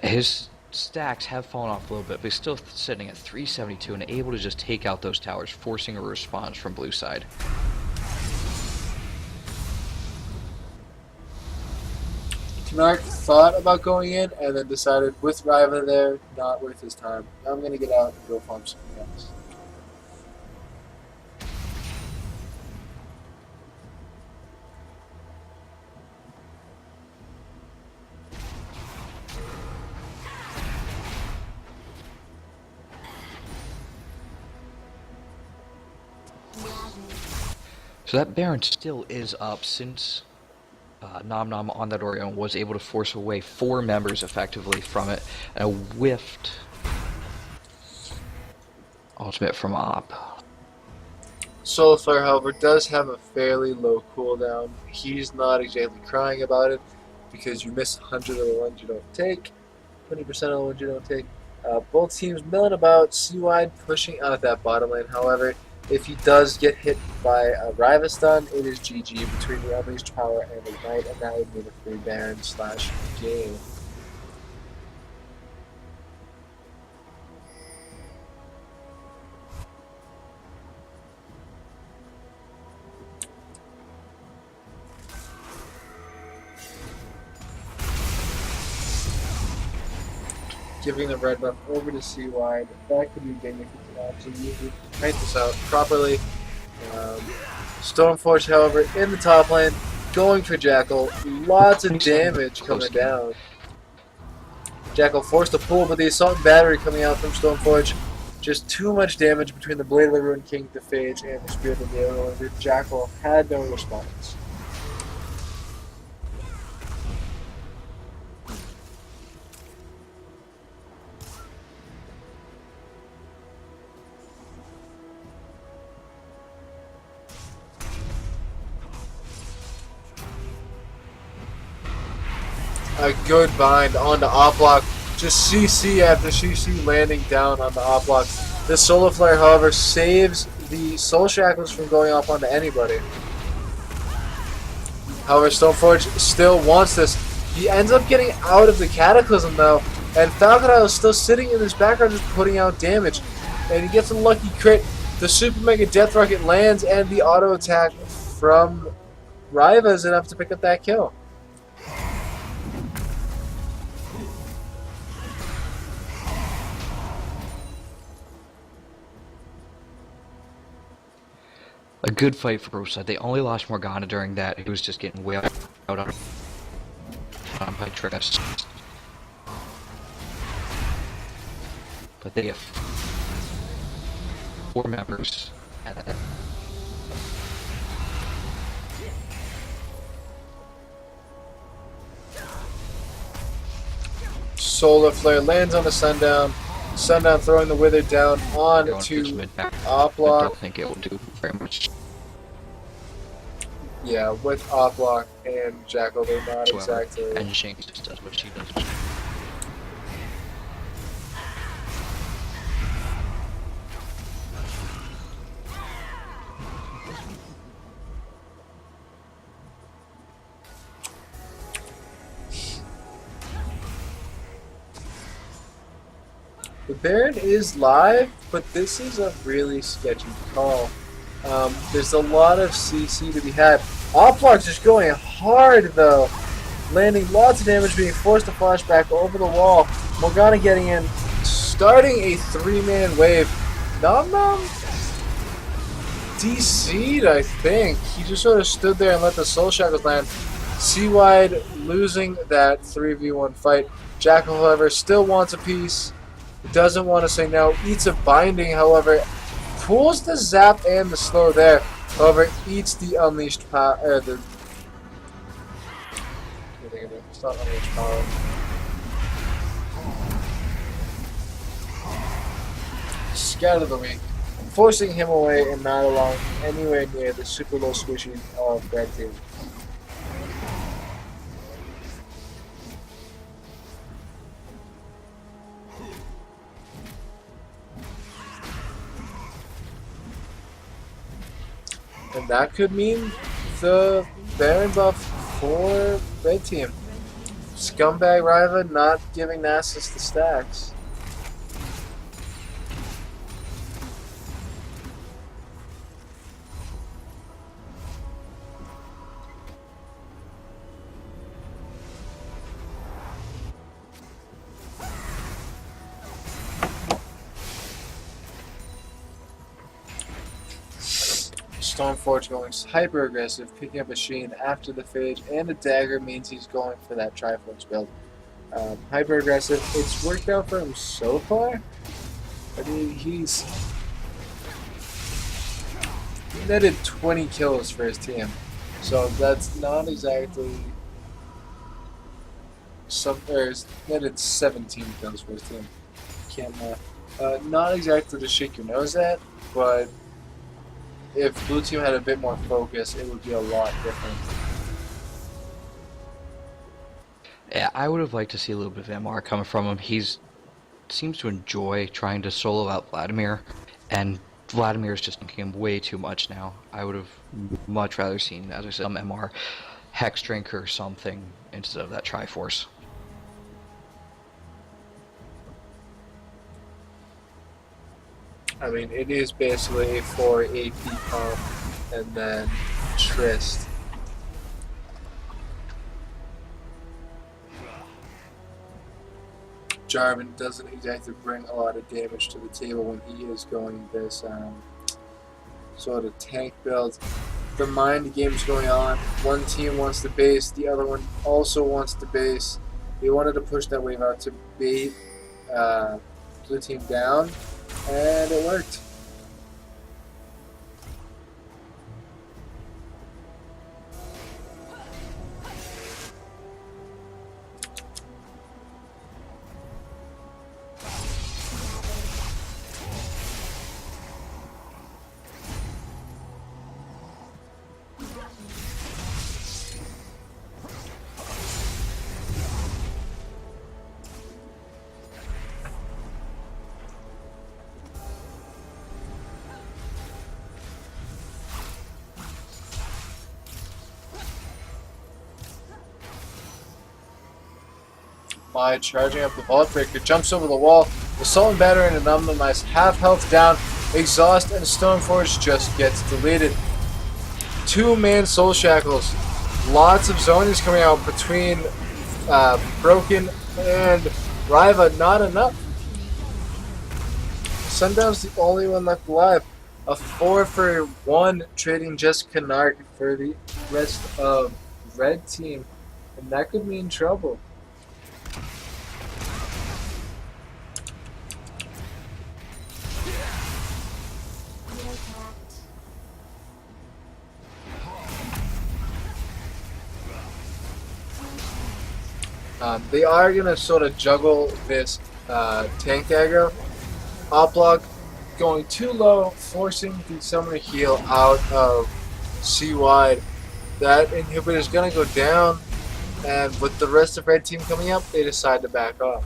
His stacks have fallen off a little bit, but he's still sitting at 372 and able to just take out those towers, forcing a response from blue side. Knark thought about going in and then decided with Riva there, not worth his time. I'm going to get out and go farm something else. So that Baron still is up since Nom Nom on that Orion was able to force away 4 members effectively from it, and a whiffed ultimate from Op. Soulflare, however, does have a fairly low cooldown. He's not exactly crying about it because you miss 100 of the ones you don't take, 20% of the ones you don't take. Both teams milling about, C-Wide pushing out that bottom lane. However, if he does get hit by a Riva stun, it is GG between the Unleashed Power and Ignite, and that would mean a free Baron / game. Giving the red buff over to C-Wide. That could be big if he can actually paint this out properly. Stormforge, however, in the top lane, going for Jackal. Lots of damage coming down. Jackal forced to pull, but the Assault and Battery coming out from Stormforge. Just too much damage between the Blade of the Ruin King, the Phage, and the Spirit of the Alien. Jackal had no response. A good bind onto Oplok. Just CC after CC landing down on the Oplok. The Solar Flare, however, saves the Soul Shackles from going off onto anybody. However, Stoneforge still wants this. He ends up getting out of the Cataclysm though, and Falcodile is still sitting in this background just putting out damage. And he gets a lucky crit. The Super Mega Death Rocket lands, and the auto attack from Riva is enough to pick up that kill. A good fight for both sides. They only lost Morgana during that. He was just getting wailed out on by Trist. But they have 4 members. And, Solar Flare lands on the Sundown. Sundown throwing the Wither down on Going to mid back. Op I Block. don't think it will do very much. Yeah, with Op Block and Jackal, they're not Whatsoever. exactly. And Jinx just does what she does. The Baron is live, but this is a really sketchy call. There's a lot of CC to be had. Op Block just going hard though. Landing lots of damage, being forced to flash back over the wall. Morgana getting in, starting a 3-man wave. Nom Nom DC'd, I think. He just sort of stood there and let the Soul Shackles land. C-Wide losing that 3v1 fight. Jackal, however, still wants a piece. Doesn't want to say no. Eats a binding, however. Pulls the zap and the slow there. However, eats the unleashed power. It's not unleashed power. Scatter the weak, forcing him away and not allowing anywhere near the super low squishy of Red Team. And that could mean the Baron buff for Red Team. Scumbag Riva not giving Nasus the stacks. Stormforge going hyper aggressive, picking up a Sheen after the Phage, and a dagger means he's going for that Triforce build. Hyper aggressive, it's worked out for him so far. I mean, he's netted 20 kills for his team, so that's not exactly he's netted 17 kills for his team. Can't not exactly to shake your nose at, but if Blue Team had a bit more focus, it would be a lot different. Yeah, I would have liked to see a little bit of MR coming from him. Seems to enjoy trying to solo out Vladimir, and Vladimir's just making him way too much now. I would have much rather seen, as I said, some MR Hex Drink or something instead of that Triforce. I mean, it is basically a 4 AP pump and then Trist. Jarvan doesn't exactly bring a lot of damage to the table when he is going this sort of tank build. The mind game is going on. One team wants to base, the other one also wants to base. They wanted to push that wave out to bait Blue Team down, and it worked. By charging up the Vault Breaker, jumps over the wall. Assault and Batter and Anonymous, half health down. Exhaust and Stoneforge just gets deleted. 2-man Soul Shackles. Lots of zonings coming out between Broken and Riva. Not enough. Sundown's the only one left alive. A 4-for-1 trading just Canard for the rest of Red Team. And that could mean trouble. They are going to sort of juggle this tank aggro. Op block going too low, forcing the summoner heal out of C wide. That inhibitor is going to go down, and with the rest of red team coming up, they decide to back off.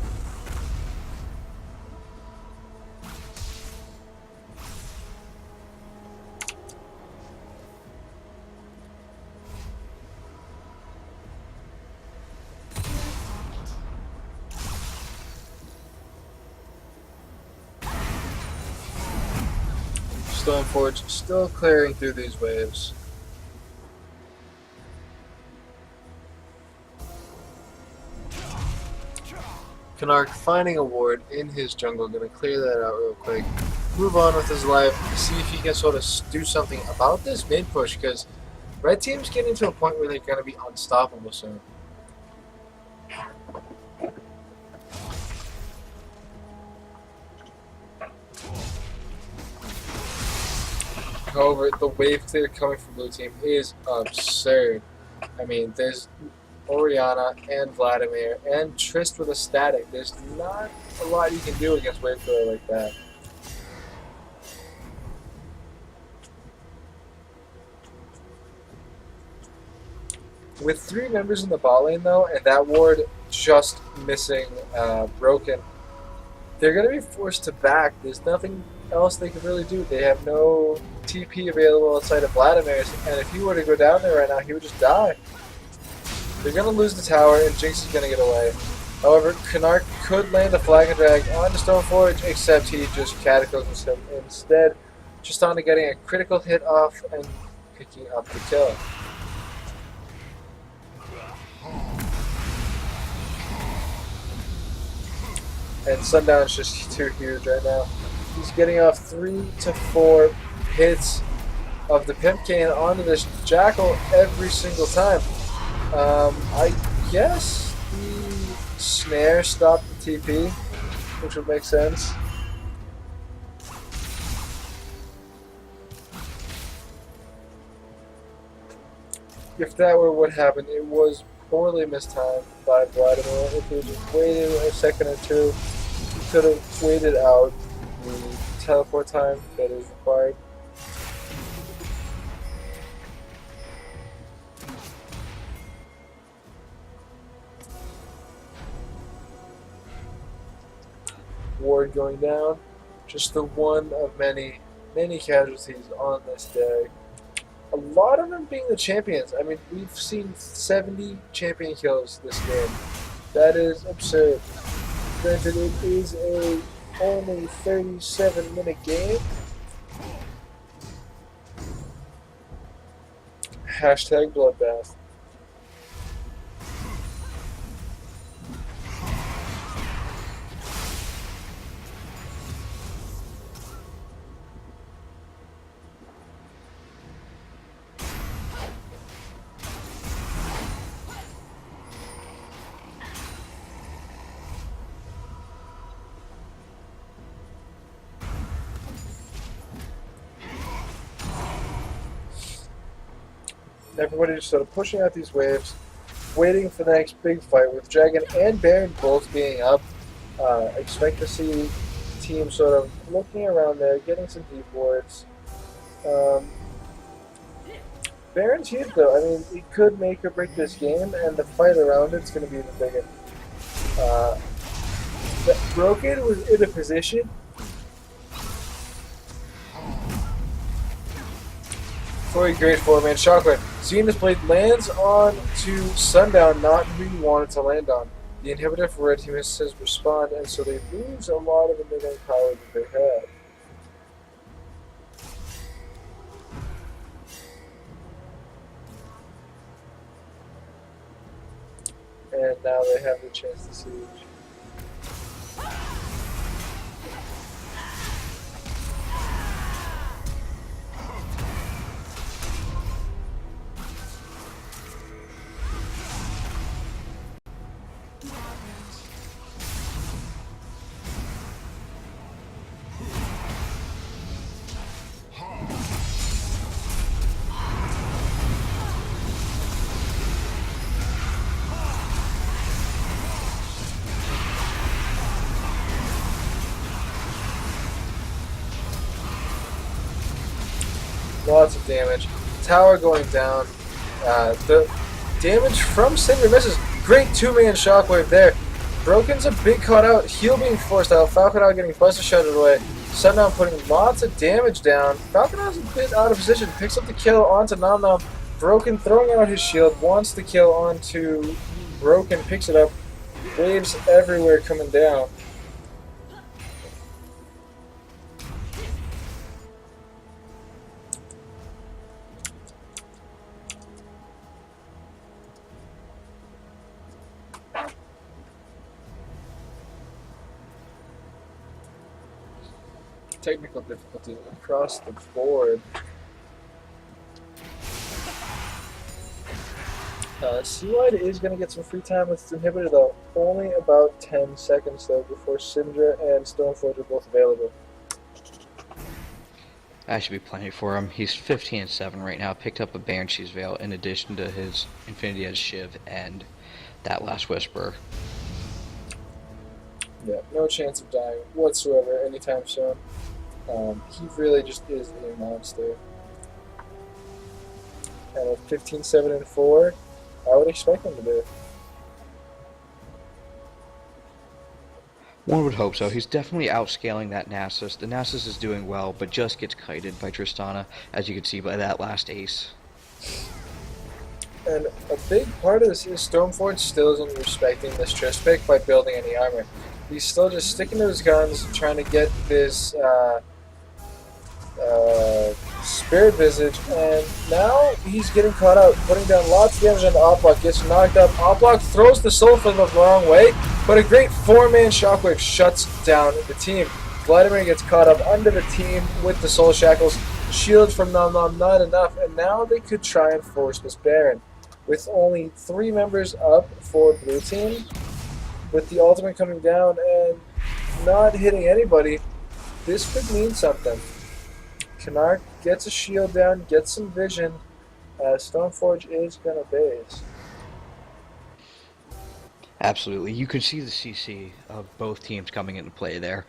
Stoneforge still clearing through these waves. Canark finding a ward in his jungle, gonna clear that out real quick. Move on with his life, see if he can sort of do something about this mid push, because red team's getting to a point where they're gonna be unstoppable soon. However, the wave clear coming from blue team is absurd. I mean, there's Orianna and Vladimir and Trist with a static. There's not a lot you can do against wave clear like that. With 3 members in the bot lane though, and that ward just missing broken, they're going to be forced to back. There's nothing else they can really do. They have no TP available outside of Vladimir's, and if he were to go down there right now, he would just die. They're going to lose the tower, and Jinx is going to get away. However, Canark could land a flag and drag on the Stoneforge, except he just cataclysms him instead, just on to getting a critical hit off and picking up the kill. And Sundown's just too huge right now. He's getting off 3 to 4 hits of the Pimp Cane onto this Jackal every single time. I guess the snare stopped the TP, which would make sense. If that were what happened, it was poorly mistimed by Vladimir. If he just waited a second or two, he could have waited out the teleport time that is required. Ward going down, just the one of many casualties on this day. A lot of them being the champions. I mean, we've seen 70 champion kills this game. That is absurd. Granted, it is a only 37-minute game. Hashtag bloodbath. Everybody just sort of pushing out these waves, waiting for the next big fight with Dragon and Baron both being up. Expect to see teams sort of looking around there, getting some deep wards. Baron's huge though. I mean, it could make or break this game, and the fight around it's going to be the bigger. Broken was in a position. For a great 4-man shockwave. Seeing this blade lands on to Sundown, not who you want it to land on. The inhibitor for red team says respond, and so they lose a lot of the mid-lane power that they had. And now they have the chance to siege. lots of damage. Tower going down. The damage from Cinder misses. Great 2-man shockwave there. Broken's a big cut out. Heal being forced out. Falconau getting busted shuttered away. Sundown putting lots of damage down. Falconau's a bit out of position. Picks up the kill onto Nom Nom. Broken throwing out his shield. Wants the kill onto Broken. Picks it up. Waves everywhere coming down. Technical difficulties across the board. Seawide is going to get some free time with its inhibitor though. Only about 10 seconds though before Syndra and Stoneforge are both available. That should be plenty for him. He's 15-7 right now. Picked up a Banshee's Veil in addition to his Infinity Edge Shiv and that last Whisper. Yeah, no chance of dying whatsoever anytime soon. He really just is a monster. And at 15-7 and 4, I would expect him to be. One would hope so. He's definitely outscaling that Nasus. The Nasus is doing well, but just gets kited by Tristana, as you can see by that last ace. And a big part of this is Stoneforge still isn't respecting this Trist pick by building any armor. He's still just sticking to his guns, trying to get this Spirit Visage, and now he's getting caught out, putting down lots of damage on the Oplock, gets knocked up. Oplock throws the Soul Flame the wrong way, but a great 4-man shockwave shuts down the team. Vladimir gets caught up under the team with the Soul Shackles. Shields from Nom Nom not enough, and now they could try and force this Baron. With only 3 members up for blue team, with the ultimate coming down and not hitting anybody, this could mean something. Canard gets a shield down, gets some vision. Stoneforge is going to base. Absolutely. You could see the CC of both teams coming into play there.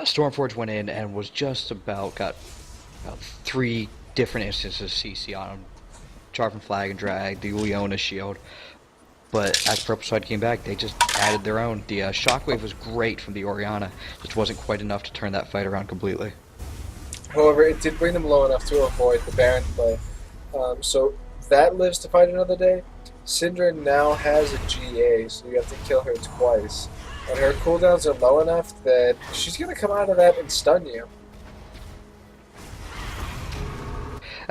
Stormforge went in and was just got about 3 different instances of CC on him. Charm Flag and Drag, the Leona shield. But as Purple Side came back, they just added their own. The Shockwave was great from the Orianna, just wasn't quite enough to turn that fight around completely. However, it did bring them low enough to avoid the Baron play. So that lives to fight another day. Syndra now has a GA, so you have to kill her twice. And her cooldowns are low enough that she's going to come out of that and stun you.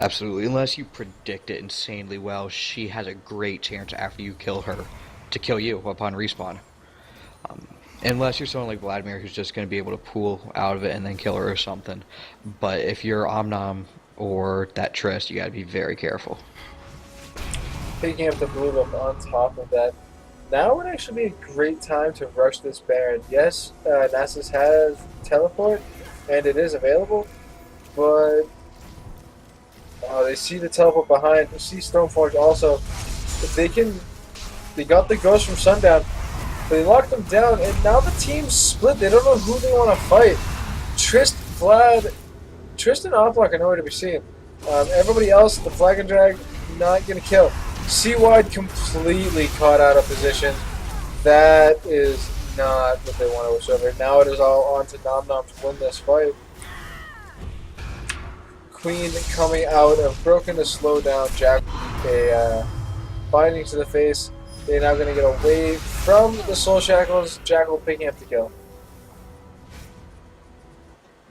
Absolutely. Unless you predict it insanely well, she has a great chance after you kill her to kill you upon respawn. Unless you're someone like Vladimir who's just going to be able to pull out of it and then kill her or something. But if you're Omnom or that Trist, you got to be very careful. Picking up the blue buff on top of that. Now would actually be a great time to rush this Baron. Yes, Nasus has teleport, and it is available, but they see the teleport behind. You see Stoneforge also. If they got the ghost from Sundown. They locked them down, and now the team's split. They don't know who they want to fight. Trist and Oplock are nowhere to be seen. Everybody else, the Flag and Drag, not going to kill. Seawide completely caught out of position. That is not what they want whatsoever. Now it is all on to Nom Nom to win this fight. Queen coming out of Broken to slow down Jack. A binding to the face. They're now going to get away from the Soul Shackles. Jackal picking up the kill.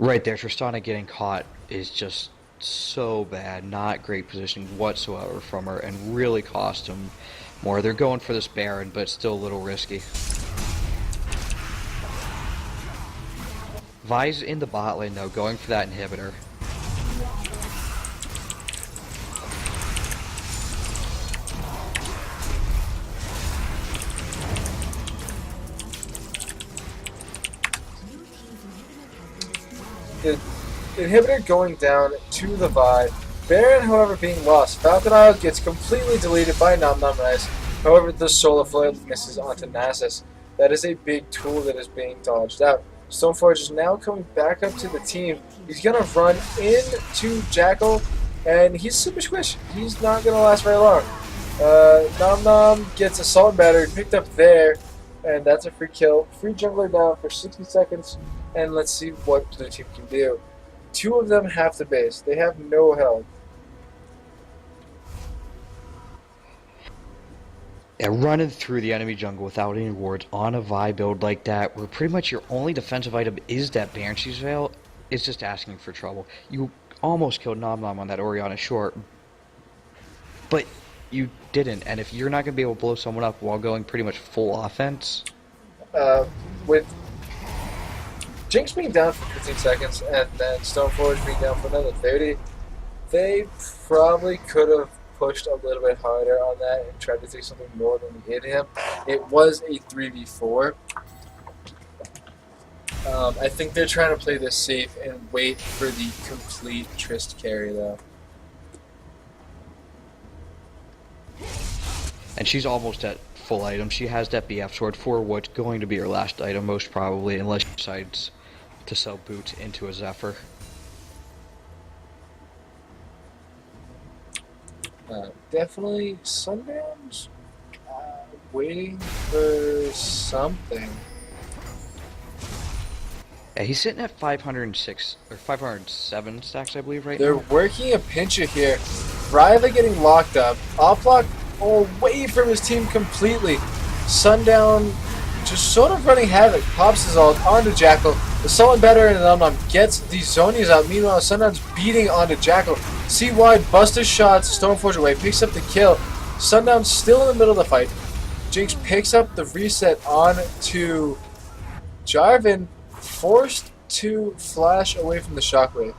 Right there, Tristana getting caught is just so bad. Not great positioning whatsoever from her, and really cost them more. They're going for this Baron, but still a little risky. Vi's in the bot lane though, going for that inhibitor. The inhibitor going down to the Vi. Baron, however, being lost. Falcon Isle gets completely deleted by Nom Nom Nice. However, the Solar Flare misses onto Nasus. That is a big tool that is being dodged out. Stoneforge is now coming back up to the team. He's going to run into Jackal, And he's super squish. He's not going to last very long. Nom Nom gets assault and battered, picked up there, and that's a free kill. Free jungler down for 60 seconds, and let's see what the team can do. Two of them have to base. They have no health. And running through the enemy jungle without any wards on a Vi build like that, where pretty much your only defensive item is that Banshee's Veil, is just asking for trouble. You almost killed Nom Nom on that Orianna short, but you didn't. And if you're not going to be able to blow someone up while going pretty much full offense... With Jinx being down for 15 seconds and then Stoneforge being down for another 30, they probably could have pushed a little bit harder on that and tried to take something more than they hit him. It was a 3v4. I think they're trying to play this safe and wait for the complete Trist carry, though. And she's almost at full item. She has that BF sword for what's going to be her last item, most probably, unless she decides to sell boots into a Zephyr. Definitely Sundown's waiting for something. Yeah, he's sitting at 506 or 507 stacks, I believe, right They're now. working a pincher here. Ryva getting locked up. Offlock away from his team completely. Sundown just sort of running havoc. Pops his ult onto Jackal. The Sullen better and Nom Nom gets these Zonias out. Meanwhile, Sundown's beating onto Jackal. See wide, Buster shots Stoneforge away, picks up the kill. Sundown's still in the middle of the fight. Jinx picks up the reset onto Jarvan, forced to flash away from the shockwave.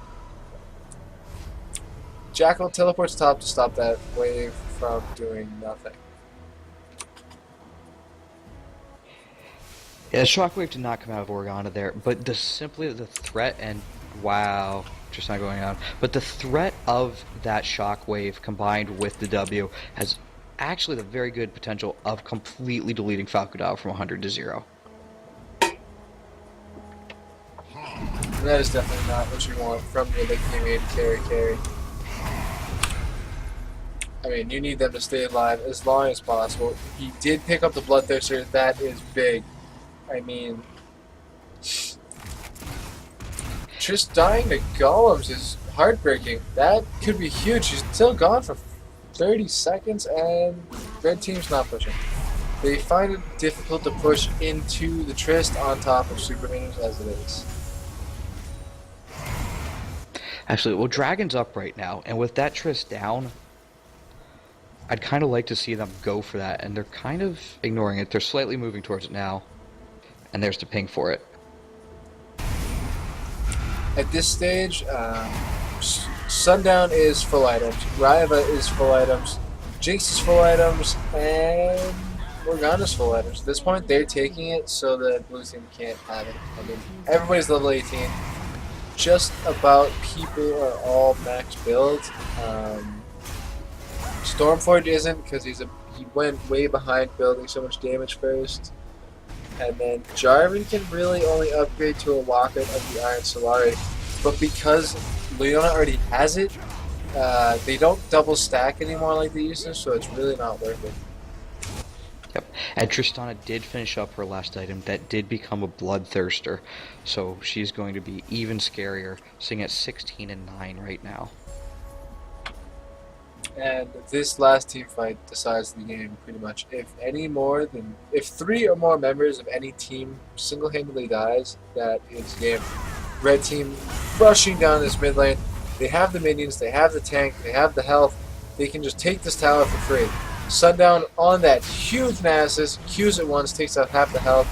Jackal teleports top to stop that wave from doing nothing. Yeah, Shockwave did not come out of Organa there, but simply the threat and wow, just not going on. But the threat of that Shockwave combined with the W has actually the very good potential of completely deleting Falcodao from 100 to 0. And that is definitely not what you want from your late game AD carry. I mean, you need them to stay alive as long as possible. He did pick up the Bloodthirster. That is big. I mean, just dying to golems is heartbreaking. That could be huge. He's still gone for 30 seconds, and red team's not pushing. They find it difficult to push into the Trist on top of super minions as it is. Actually, well, Dragon's up right now, and with that Trist down, I'd kind of like to see them go for that, and they're kind of ignoring it. They're slightly moving towards it now, and there's the ping for it. At this stage, Sundown is full items, Ryva is full items, Jinx is full items, and Morgana's full items. At this point, they're taking it so that blue team can't have it. I mean, everybody's level 18. Just about people are all max build. Stormforge isn't because he went way behind building so much damage first. And then Jarvan can really only upgrade to a Locket of the Iron Solari. But because Leona already has it, they don't double stack anymore like they used to, so it's really not worth it. Yep, and Tristana did finish up her last item. That did become a Bloodthirster, so she's going to be even scarier, sitting at 16 and 9 right now. And this last team fight decides the game pretty much. If 3 or more members of any team single-handedly dies, that is game. Red team rushing down this mid lane. They have the minions, they have the tank, they have the health. They can just take this tower for free. Sundown on that huge Nasus, Qs it once, takes out half the health.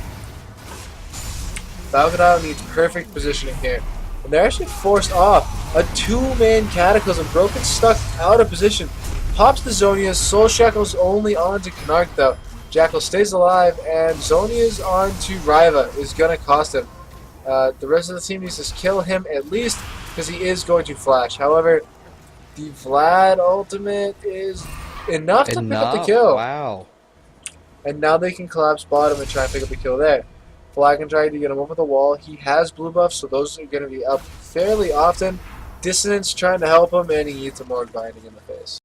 Falcodao needs perfect positioning here. And they're actually forced off. A 2-man Cataclysm, Broken stuck out of position. Pops the Zonias, Soul Shackle's only onto Knark though. Jackal stays alive, and Zonia's onto Ryva is going to cost him. The rest of the team needs to kill him at least, because he is going to flash. However, the Vlad ultimate is enough to pick up the kill. Wow. And now they can collapse bottom and try and pick up the kill there. Black and try to get him over the wall. He has blue buffs, so those are going to be up fairly often. Dissonance trying to help him, and he eats a Morg Binding in the face.